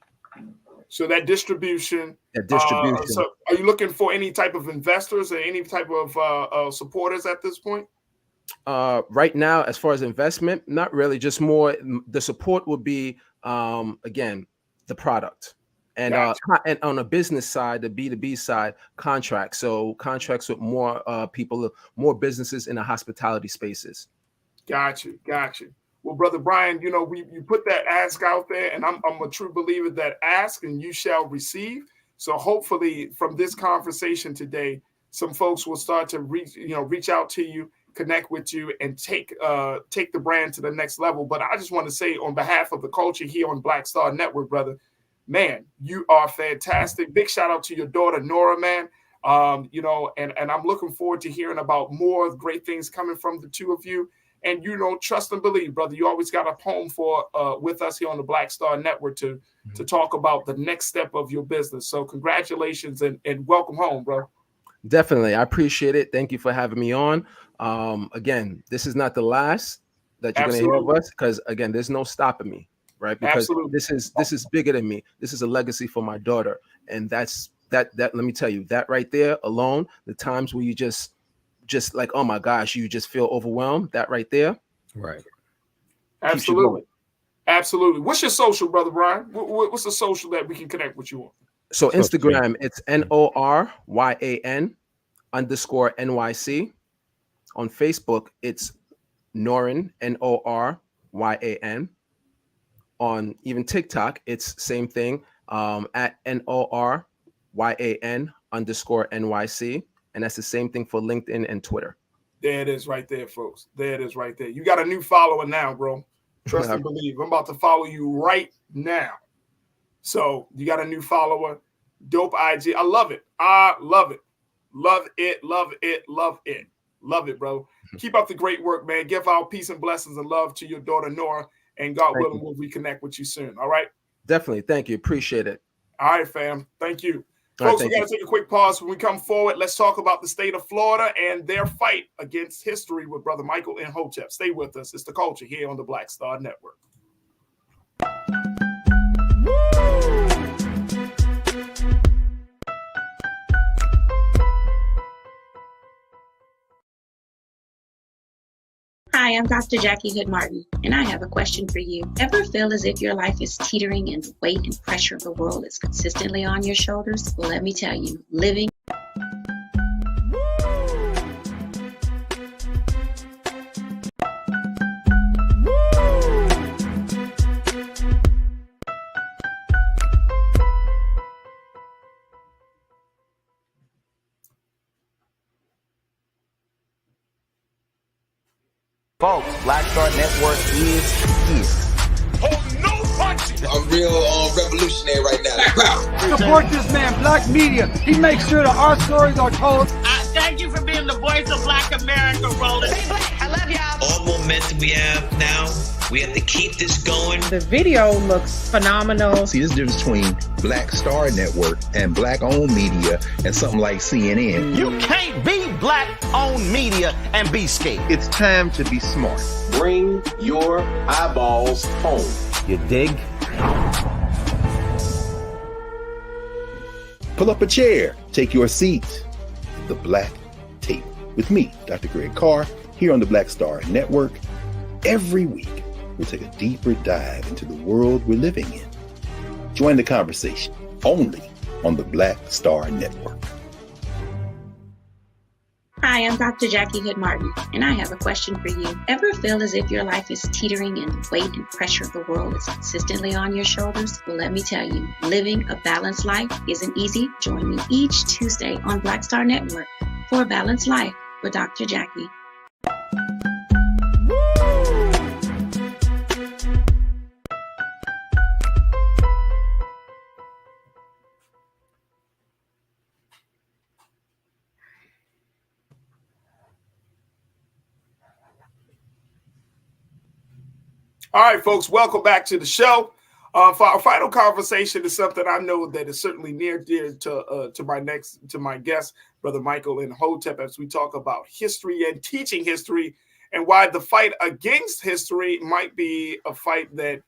So that distribution. So are you looking for any type of investors or any type of supporters at this point? Right now, as far as investment, not really. Just more. The support will be, again, the product. And, gotcha. And on a business side, the B2B side, contracts. So contracts with more people, more businesses in the hospitality spaces. Got you. Well, Brother Brian, you put that ask out there, and I'm a true believer that ask and you shall receive. So hopefully from this conversation today, some folks will start to reach out to you, connect with you, and take the brand to the next level. But I just want to say, on behalf of the culture here on Black Star Network, brother, man, you are fantastic. Big shout out to your daughter, Nora, man. And I'm looking forward to hearing about more great things coming from the two of you. And, trust and believe, brother, you always got a home with us here on the Black Star Network to talk about the next step of your business. So congratulations and welcome home, bro. Definitely. I appreciate it. Thank you for having me on. Again, this is not the last that you're going to hear of us, because, again, there's no stopping me. Right, because this is bigger than me. This is a legacy for my daughter, and that. Let me tell you, that right there alone, the times where you just like, oh my gosh, you just feel overwhelmed. That right there, right? Absolutely. What's your social, Brother Brian? What's the social that we can connect with you on? So Instagram, it's NORYAN _NYC. On Facebook, it's NORYAN NORYAN. On even TikTok, it's same thing, at NORYAN _NYC. And that's the same thing for LinkedIn and Twitter. There it is right there, folks. There it is right there. You got a new follower now, bro. Trust and believe. I'm about to follow you right now. So you got a new follower. Dope IG. I love it. I love it. Love it. Love it. Love it. Love it, bro. Keep up the great work, man. Give our peace and blessings and love to your daughter, Nora. And God willing, we'll reconnect with you soon. All right? Definitely. Thank you. Appreciate it. All right, fam. Thank you. Folks, we got to take a quick pause. When we come forward, let's talk about the state of Florida and their fight against history with Brother Michael and Hotep. Stay with us. It's the culture here on the Black Star Network. Hi, I'm Dr. Jackie Hood Martin, and I have a question for you. Ever feel as if your life is teetering and the weight and pressure of the world is consistently on your shoulders? Well, let me tell you, living Folks, Black Star Network is here. Hold no punches. I'm real revolutionary right now. Support this man, Black Media. He makes sure that our stories are told. Thank you for being the voice of Black America, Roland. I love y'all. All momentum we have now, we have to keep this going. The video looks phenomenal. See, this difference between Black Star Network and black-owned media and something like CNN. You can't be black-owned media and be scared. It's time to be smart. Bring your eyeballs home. You dig? Pull up a chair. Take your seat. The Black Tape with me, Dr. Greg Carr, here on the Black Star Network. Every week, we'll take a deeper dive into the world we're living in. Join the conversation only on the Black Star Network. Hi, I'm Dr. Jackie Hood Martin, and I have a question for you. Ever feel as if your life is teetering and the weight and pressure of the world is consistently on your shoulders? Well, let me tell you, living a balanced life isn't easy. Join me each Tuesday on Black Star Network for a Balanced Life with Dr. Jackie. All right, folks, welcome back to the show. For our final conversation is something I know that is certainly near dear to my guest, Brother Michael and Hotep, as we talk about history and teaching history and why the fight against history might be a fight that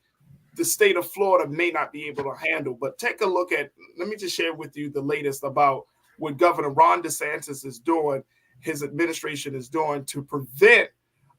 the state of Florida may not be able to handle. But take a look at, let me just share with you the latest about what Governor Ron DeSantis is doing, his administration is doing to prevent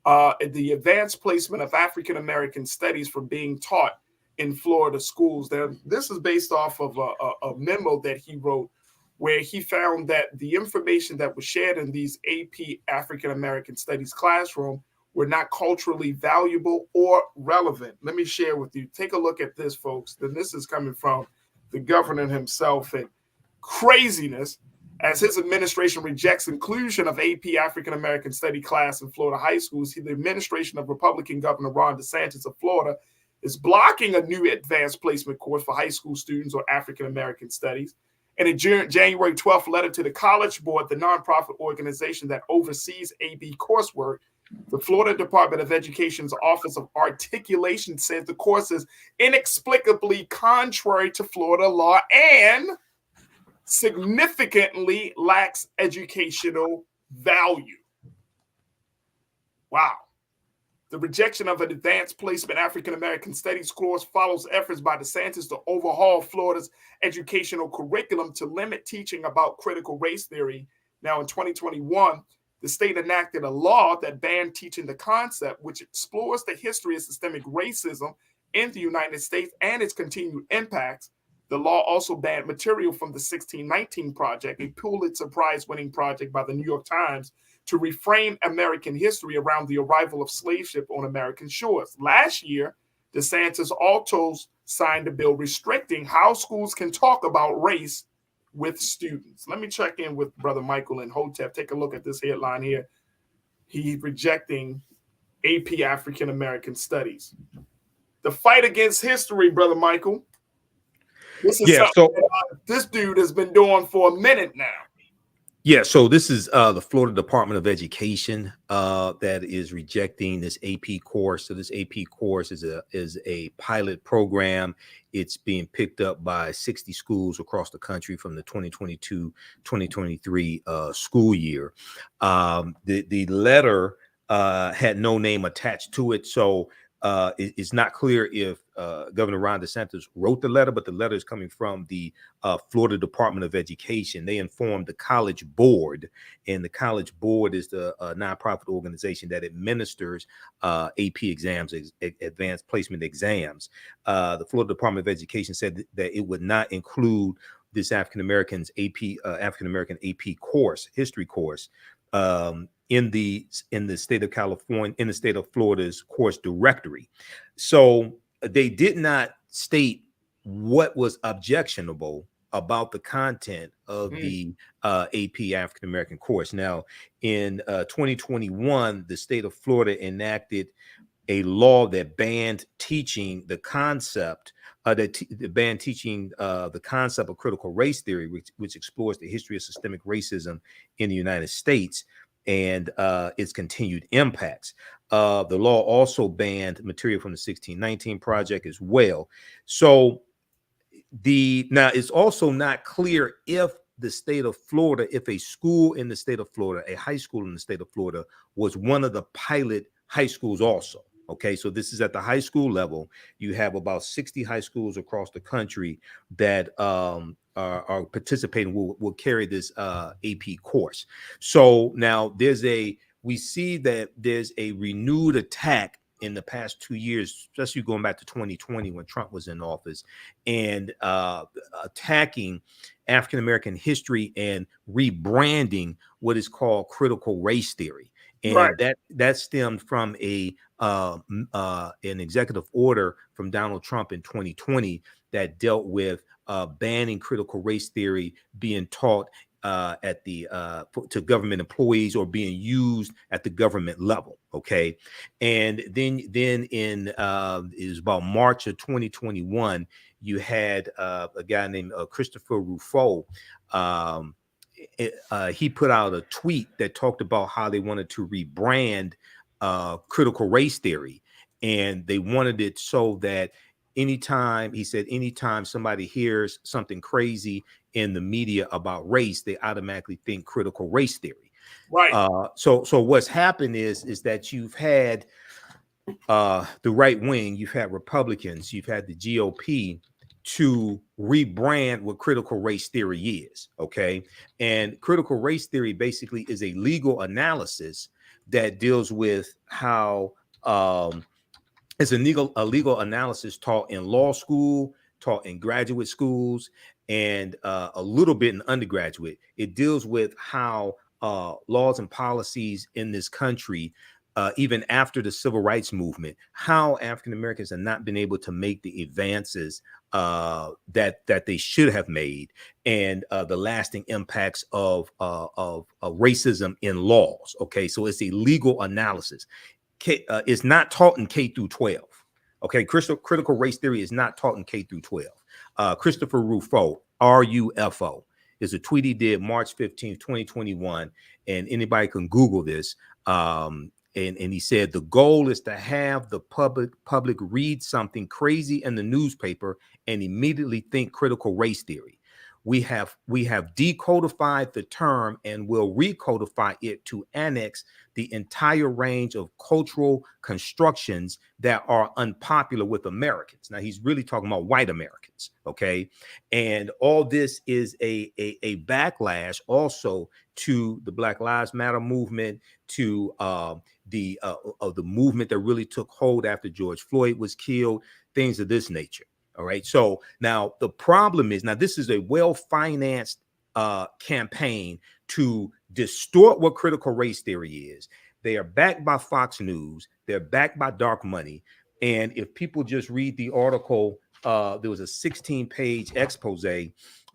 the advanced placement of African-American studies from being taught in Florida schools. Now, this is based off of a memo that he wrote where he found that the information that was shared in these AP African-American studies classroom were not culturally valuable or relevant. Let me share with you. Take a look at this, folks. Then this is coming from the governor himself, and craziness as his administration rejects inclusion of AP African-American study class in Florida high schools. The administration of Republican Governor Ron DeSantis of Florida is blocking a new advanced placement course for high school students on African-American studies. In a January 12th letter to the College Board, the nonprofit organization that oversees AB coursework, the Florida Department of Education's Office of Articulation says the course is inexplicably contrary to Florida law and significantly lacks educational value. Wow. The rejection of an advanced placement African-American studies course follows efforts by DeSantis to overhaul Florida's educational curriculum to limit teaching about critical race theory. Now, in 2021, the state enacted a law that banned teaching the concept, which explores the history of systemic racism in the United States and its continued impacts. The law also banned material from the 1619 Project, a Pulitzer Prize-winning project by the New York Times to reframe American history around the arrival of slave ship on American shores. Last year, DeSantis also signed a bill restricting how schools can talk about race with students. Let me check in with Brother Michael and Hotep. Take a look at this headline here. He's rejecting AP African-American Studies. The fight against history, Brother Michael. This is something that, this dude has been doing for a minute now. Yeah, so this is the Florida Department of Education that is rejecting this AP course. So this AP course is a pilot program. It's being picked up by 60 schools across the country from the 2022-2023 school year. The letter had no name attached to it, so it's not clear if Governor Ron DeSantis wrote the letter, but the letter is coming from the Florida Department of Education. They informed the College Board, and the College Board is the nonprofit organization that administers AP exams, advanced placement exams. The Florida Department of Education said that it would not include this African-American AP course, history course, in the state of California, in the state of Florida's course directory. So they did not state what was objectionable about the content of the AP African American course. Now, in 2021, the state of Florida enacted a law that banned teaching the concept the concept of critical race theory, which explores the history of systemic racism in the United States. and its continued impacts. The law also banned material from the 1619 Project as well. So now it's also not clear if the state of Florida, if a school in the state of Florida, a high school in the state of Florida, was one of the pilot high schools also. Okay, so this is at the high school level. You have about 60 high schools across the country that are participating, will carry this AP course. So now we see that there's a renewed attack in the past 2 years, especially going back to 2020 when Trump was in office, and attacking African-American history and rebranding what is called critical race theory. And that stemmed from an executive order from Donald Trump in 2020 that dealt with banning critical race theory being taught to government employees or being used at the government level. Okay, and then in it was about March of 2021, you had a guy named Christopher Rufo. He put out a tweet that talked about how they wanted to rebrand critical race theory, and they wanted it so that anytime somebody hears something crazy in the media about race, they automatically think critical race theory. Right. So what's happened is that you've had the right wing, you've had Republicans, you've had the GOP to rebrand what critical race theory is. Okay, and critical race theory basically is a legal analysis that deals with how it's a legal analysis taught in law school, taught in graduate schools, and a little bit in undergraduate. It deals with how laws and policies in this country, even after the civil rights movement, how African Americans have not been able to make the advances that they should have made, and the lasting impacts of racism in laws. Okay, so it's a legal analysis. It's not taught in K through 12. Okay, critical race theory is not taught in K through 12. Christopher Rufo, RUFO, is a tweet he did March 15th, 2021, and anybody can Google this. And he said the goal is to have the public read something crazy in the newspaper and immediately think critical race theory. We have decodified the term and will recodify it to annex the entire range of cultural constructions that are unpopular with Americans. Now, he's really talking about white Americans, okay? And all this is a backlash also to the Black Lives Matter movement, to the movement that really took hold after George Floyd was killed, things of this nature. All right. So now the problem is, now this is a well-financed campaign to distort what critical race theory is. They are backed by Fox News. They're backed by dark money. And if people just read the article, there was a 16-page expose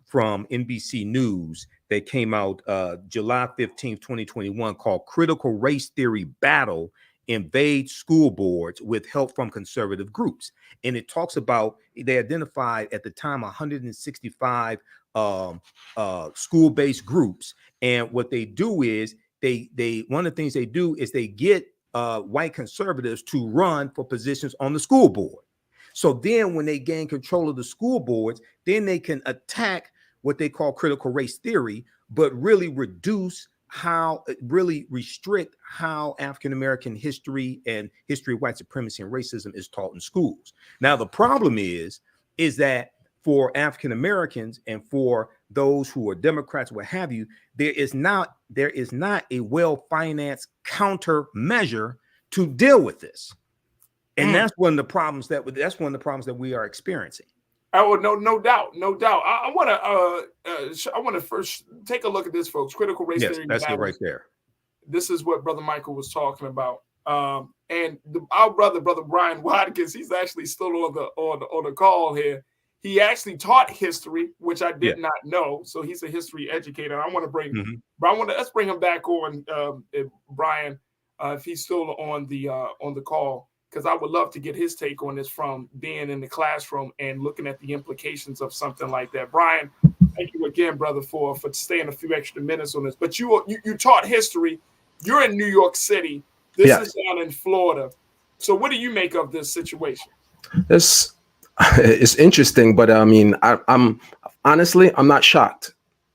from NBC News that came out July 15th, 2021, called Critical Race Theory Battle Invade School Boards with Help from Conservative Groups. And it talks about, they identified at the time 165 school-based groups. And what they do is they one of the things they do is they get white conservatives to run for positions on the school board. So then when they gain control of the school boards, then they can attack what they call critical race theory, but really restrict how African-American history and history of white supremacy and racism is taught in schools. Now, the problem is that for African-Americans and for those who are Democrats, what have you, there is not a well-financed countermeasure to deal with this. And that's one of the problems that we are experiencing. Oh, no doubt. I want to first take a look at this, folks. Critical race theory. That's it right there. This is what Brother Michael was talking about. And our brother Brian Watkins, he's actually still on the call here. He actually taught history, which I did not know. So he's a history educator. I want to bring, let's bring him back on, Brian, if he's still on the call, because I would love to get his take on this from being in the classroom and looking at the implications of something like that. Brian, thank you again, brother, for staying a few extra minutes on this. But you taught history, You're in New York City. This is down in Florida. So what do you make of this situation? It's interesting, but I mean, I'm honestly, I'm not shocked,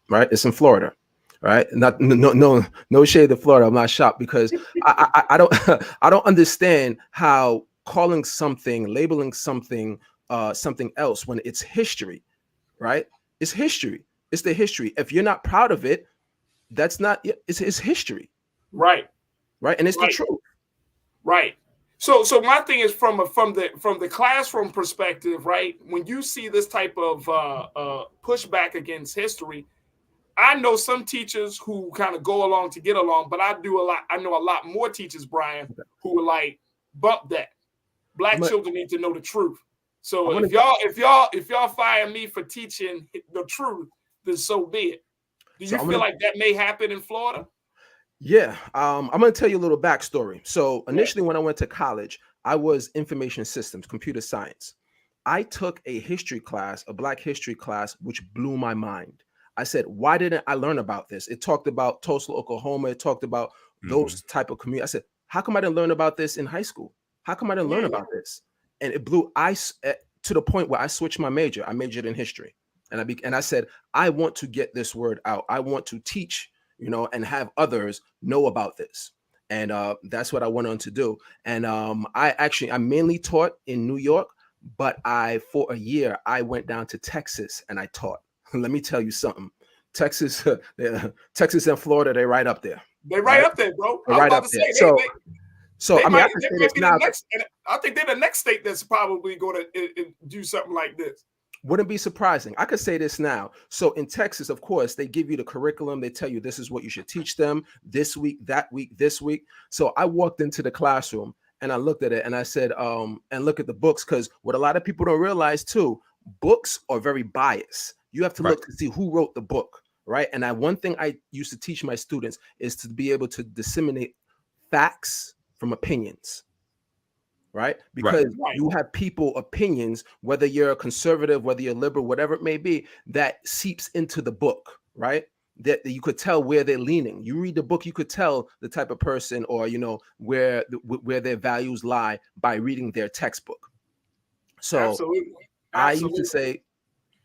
right? It's in Florida, right? No shade to Florida. I'm not shocked because I don't I don't understand how calling something, labeling something something else when it's history, right? It's history. It's the history. If you're not proud of it, that's not it's history. Right. Right. And it's the truth. Right. So my thing is from the classroom perspective, right? When you see this type of pushback against history, I know some teachers who kind of go along to get along, but I know a lot more teachers, Brian, who are like, bump that. Black children need to know the truth. So if y'all fire me for teaching the truth, then so be it. Do you feel like that may happen in Florida? Yeah, I'm going to tell you a little backstory. So initially, when I went to college, I was information systems, computer science. I took a history class, a Black history class, which blew my mind. I said, why didn't I learn about this? It talked about Tulsa, Oklahoma. It talked about those type of community. I said, how come I didn't learn about this in high school? How come I didn't learn about this? And it blew ice to the point where I switched my major. I majored in history, and I said, I want to get this word out. I want to teach, and have others know about this. And that's what I went on to do. And I mainly taught in New York, but for a year, I went down to Texas and I taught. Let me tell you something. Texas and Florida, they're right up there. They're right up there, bro. They're right up there. I think they're the next state that's probably going to do something like this. Wouldn't be surprising. I could say this now. So in Texas, of course, they give you the curriculum. They tell you this is what you should teach them this week, that week, this week. So I walked into the classroom and I looked at it and I said, and look at the books, because what a lot of people don't realize too, books are very biased. You have to look to see who wrote the book, right? And one thing I used to teach my students is to be able to disseminate facts from opinions. Right? Because you have people opinions, whether you're a conservative, whether you're liberal, whatever it may be, that seeps into the book, right? That you could tell where they're leaning. You read the book, you could tell the type of person or, where their values lie by reading their textbook. So I used to say,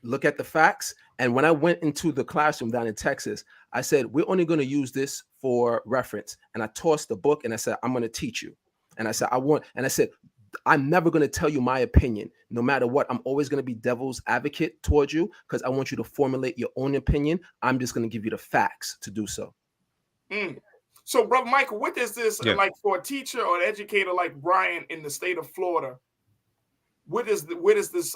look at the facts. And when I went into the classroom down in Texas, I said, we're only going to use this for reference. And I tossed the book and I said, I'm going to teach you. And I said, I'm never going to tell you my opinion, no matter what. I'm always going to be devil's advocate towards you because I want you to formulate your own opinion. I'm just going to give you the facts to do so. So, Brother Michael, what is this like for a teacher or an educator like Brian in the state of Florida? Where does this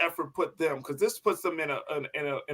effort put them? Because this puts them in a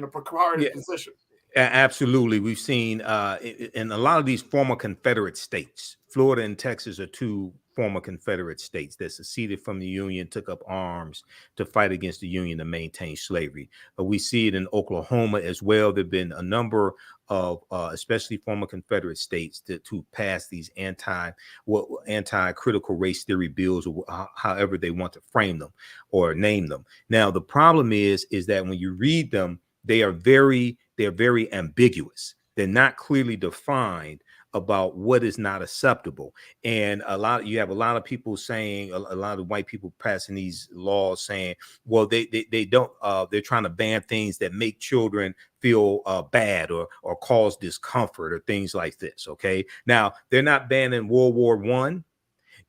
precarious position. Absolutely. We've seen in a lot of these former Confederate states, Florida and Texas are two former Confederate states that seceded from the Union, took up arms to fight against the Union to maintain slavery. We see it in Oklahoma as well. There have been a number of especially former Confederate states to pass these anti-critical race theory bills, or however they want to frame them or name them. Now, the problem is that when you read them, they're very ambiguous. They're not clearly defined about what is not acceptable. And you have a lot of people saying, a lot of white people passing these laws saying, well, they don't, they're trying to ban things that make children feel bad or cause discomfort or things like this. Okay. Now, they're not banning World War I.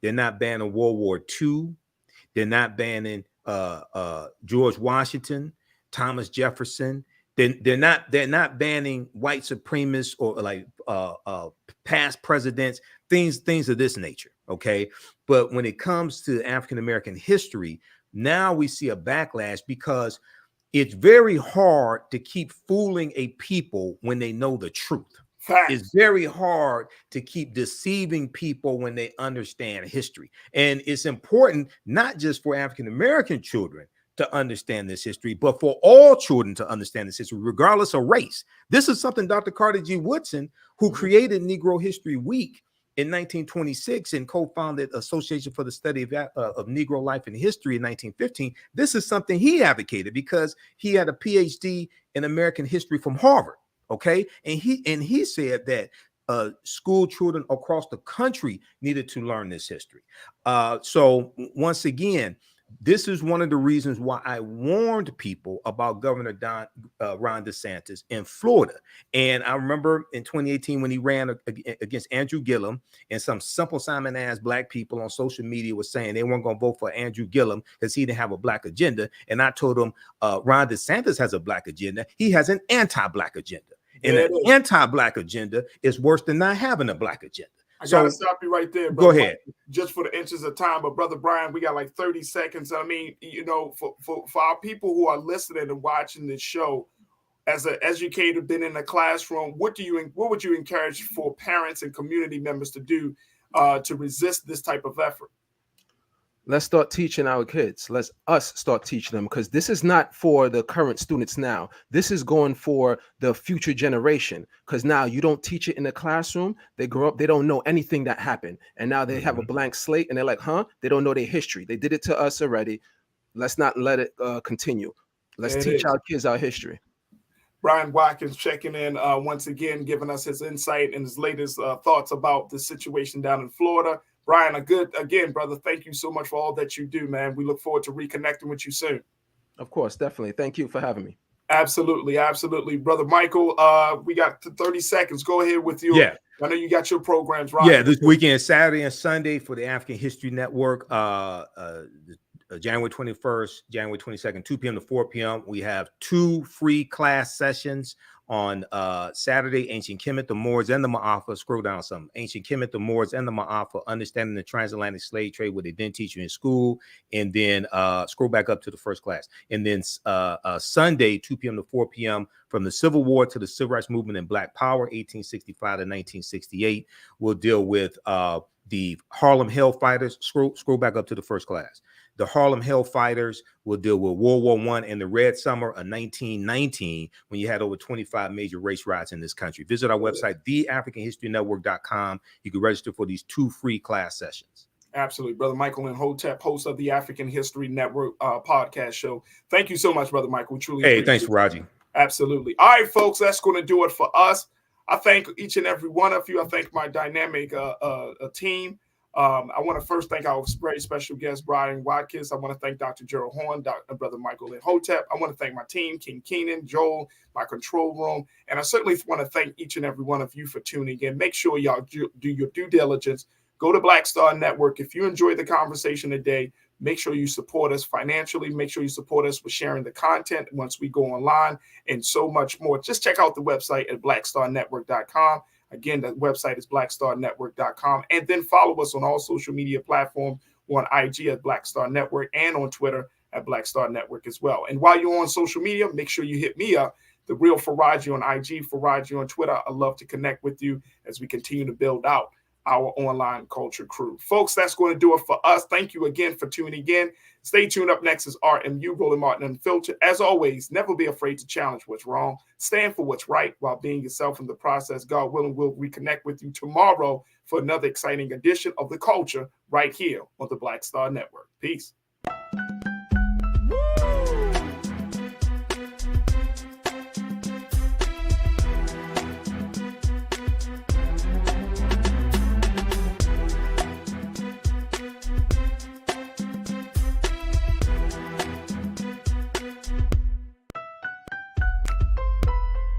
They're not banning World War II. They're not banning George Washington, Thomas Jefferson. They're not banning white supremacists or like past presidents, things of this nature. Okay. But when it comes to African-American history, now we see a backlash because it's very hard to keep fooling a people when they know the truth. It's very hard to keep deceiving people when they understand history. And it's important not just for African-American children to understand this history, but for all children to understand this history, regardless of race. This is something Dr. Carter G. Woodson, who created Negro History Week in 1926 and co-founded Association for the Study of Negro Life and History in 1915. This is something he advocated because he had a PhD in American history from Harvard. Okay. And he said that school children across the country needed to learn this history. So once again, this is one of the reasons why I warned people about Governor Ron DeSantis in Florida. And I remember in 2018 when he ran against Andrew Gillum, and some simple Simon ass black people on social media were saying they weren't going to vote for Andrew Gillum because he didn't have a black agenda. And I told them Ron DeSantis has a black agenda. He has an anti-black agenda. And an anti-black agenda is worse than not having a black agenda. I gotta stop you right there. Go ahead. Just for the inches of time, but Brother Brian, we got like 30 seconds. I mean, you know, for our people who are listening and watching this show, as an educator, been in the classroom, what would you encourage for parents and community members to do to resist this type of effort? Let's start teaching our kids. Let's us start teaching them, because this is not for the current students now. This is going for the future generation, because now you don't teach it in the classroom. They grow up, they don't know anything that happened. And now they have a blank slate and they're like, they don't know their history. They did it to us already. Let's not let it continue. Let's teach our kids our history. Brian Watkins checking in once again, giving us his insight and his latest thoughts about the situation down in Florida. Brian, again, brother, thank you so much for all that you do, man. We look forward to reconnecting with you soon. Of course, definitely. Thank you for having me. Absolutely, absolutely. Brother Michael, we got 30 seconds. Go ahead with your, I know you got your programs, right? Yeah, this weekend, Saturday and Sunday for the African History Network, January 21st, January 22nd, 2 p.m. to 4 p.m. We have 2 free class sessions on Saturday, Ancient Kemet, the Moors, and the Ma'afa. Scroll down some. Ancient Kemet, the Moors, and the Ma'afa, Understanding the Transatlantic Slave Trade, what they didn't teach you in school. And then scroll back up to the first class. And then Sunday, 2 p.m. to 4 p.m., from the Civil War to the Civil Rights Movement and Black Power, 1865 to 1968. We'll deal with the Harlem Hellfighters. Scroll back up to the first class. The Harlem Hellfighters will deal with World War I and the Red Summer of 1919, when you had over 25 major race riots in this country. Visit our website, theafricanhistorynetwork.com. You can register for these 2 free class sessions. Absolutely. Brother Michael and Hotep, host of the African History Network podcast show. Thank you so much, Brother Michael. Truly. Thanks, Raji. Absolutely. All right, folks, that's going to do it for us. I thank each and every one of you. I thank my dynamic team. I want to first thank our very special guest, Brian Watkins. I want to thank Dr. Gerald Horn, Brother Michael and Hotep. I want to thank my team, King Keenan, Joel, my control room. And I certainly want to thank each and every one of you for tuning in. Make sure y'all do your due diligence. Go to Black Star Network. If you enjoyed the conversation today, make sure you support us financially. Make sure you support us with sharing the content once we go online and so much more. Just check out the website at blackstarnetwork.com. Again, the website is blackstarnetwork.com. And then follow us on all social media platforms. We're on IG at Black Star Network and on Twitter at Black Star Network as well. And while you're on social media, make sure you hit me up, The Real Faraji on IG, Faraji on Twitter. I love to connect with you as we continue to build out our online culture crew. Folks, that's going to do it for us. Thank you again for tuning in. Stay tuned. Up next is RMU, Roland Martin Unfiltered. As always, never be afraid to challenge what's wrong. Stand for what's right while being yourself in the process. God willing, we'll reconnect with you tomorrow for another exciting edition of The Culture right here on the Black Star Network. Peace.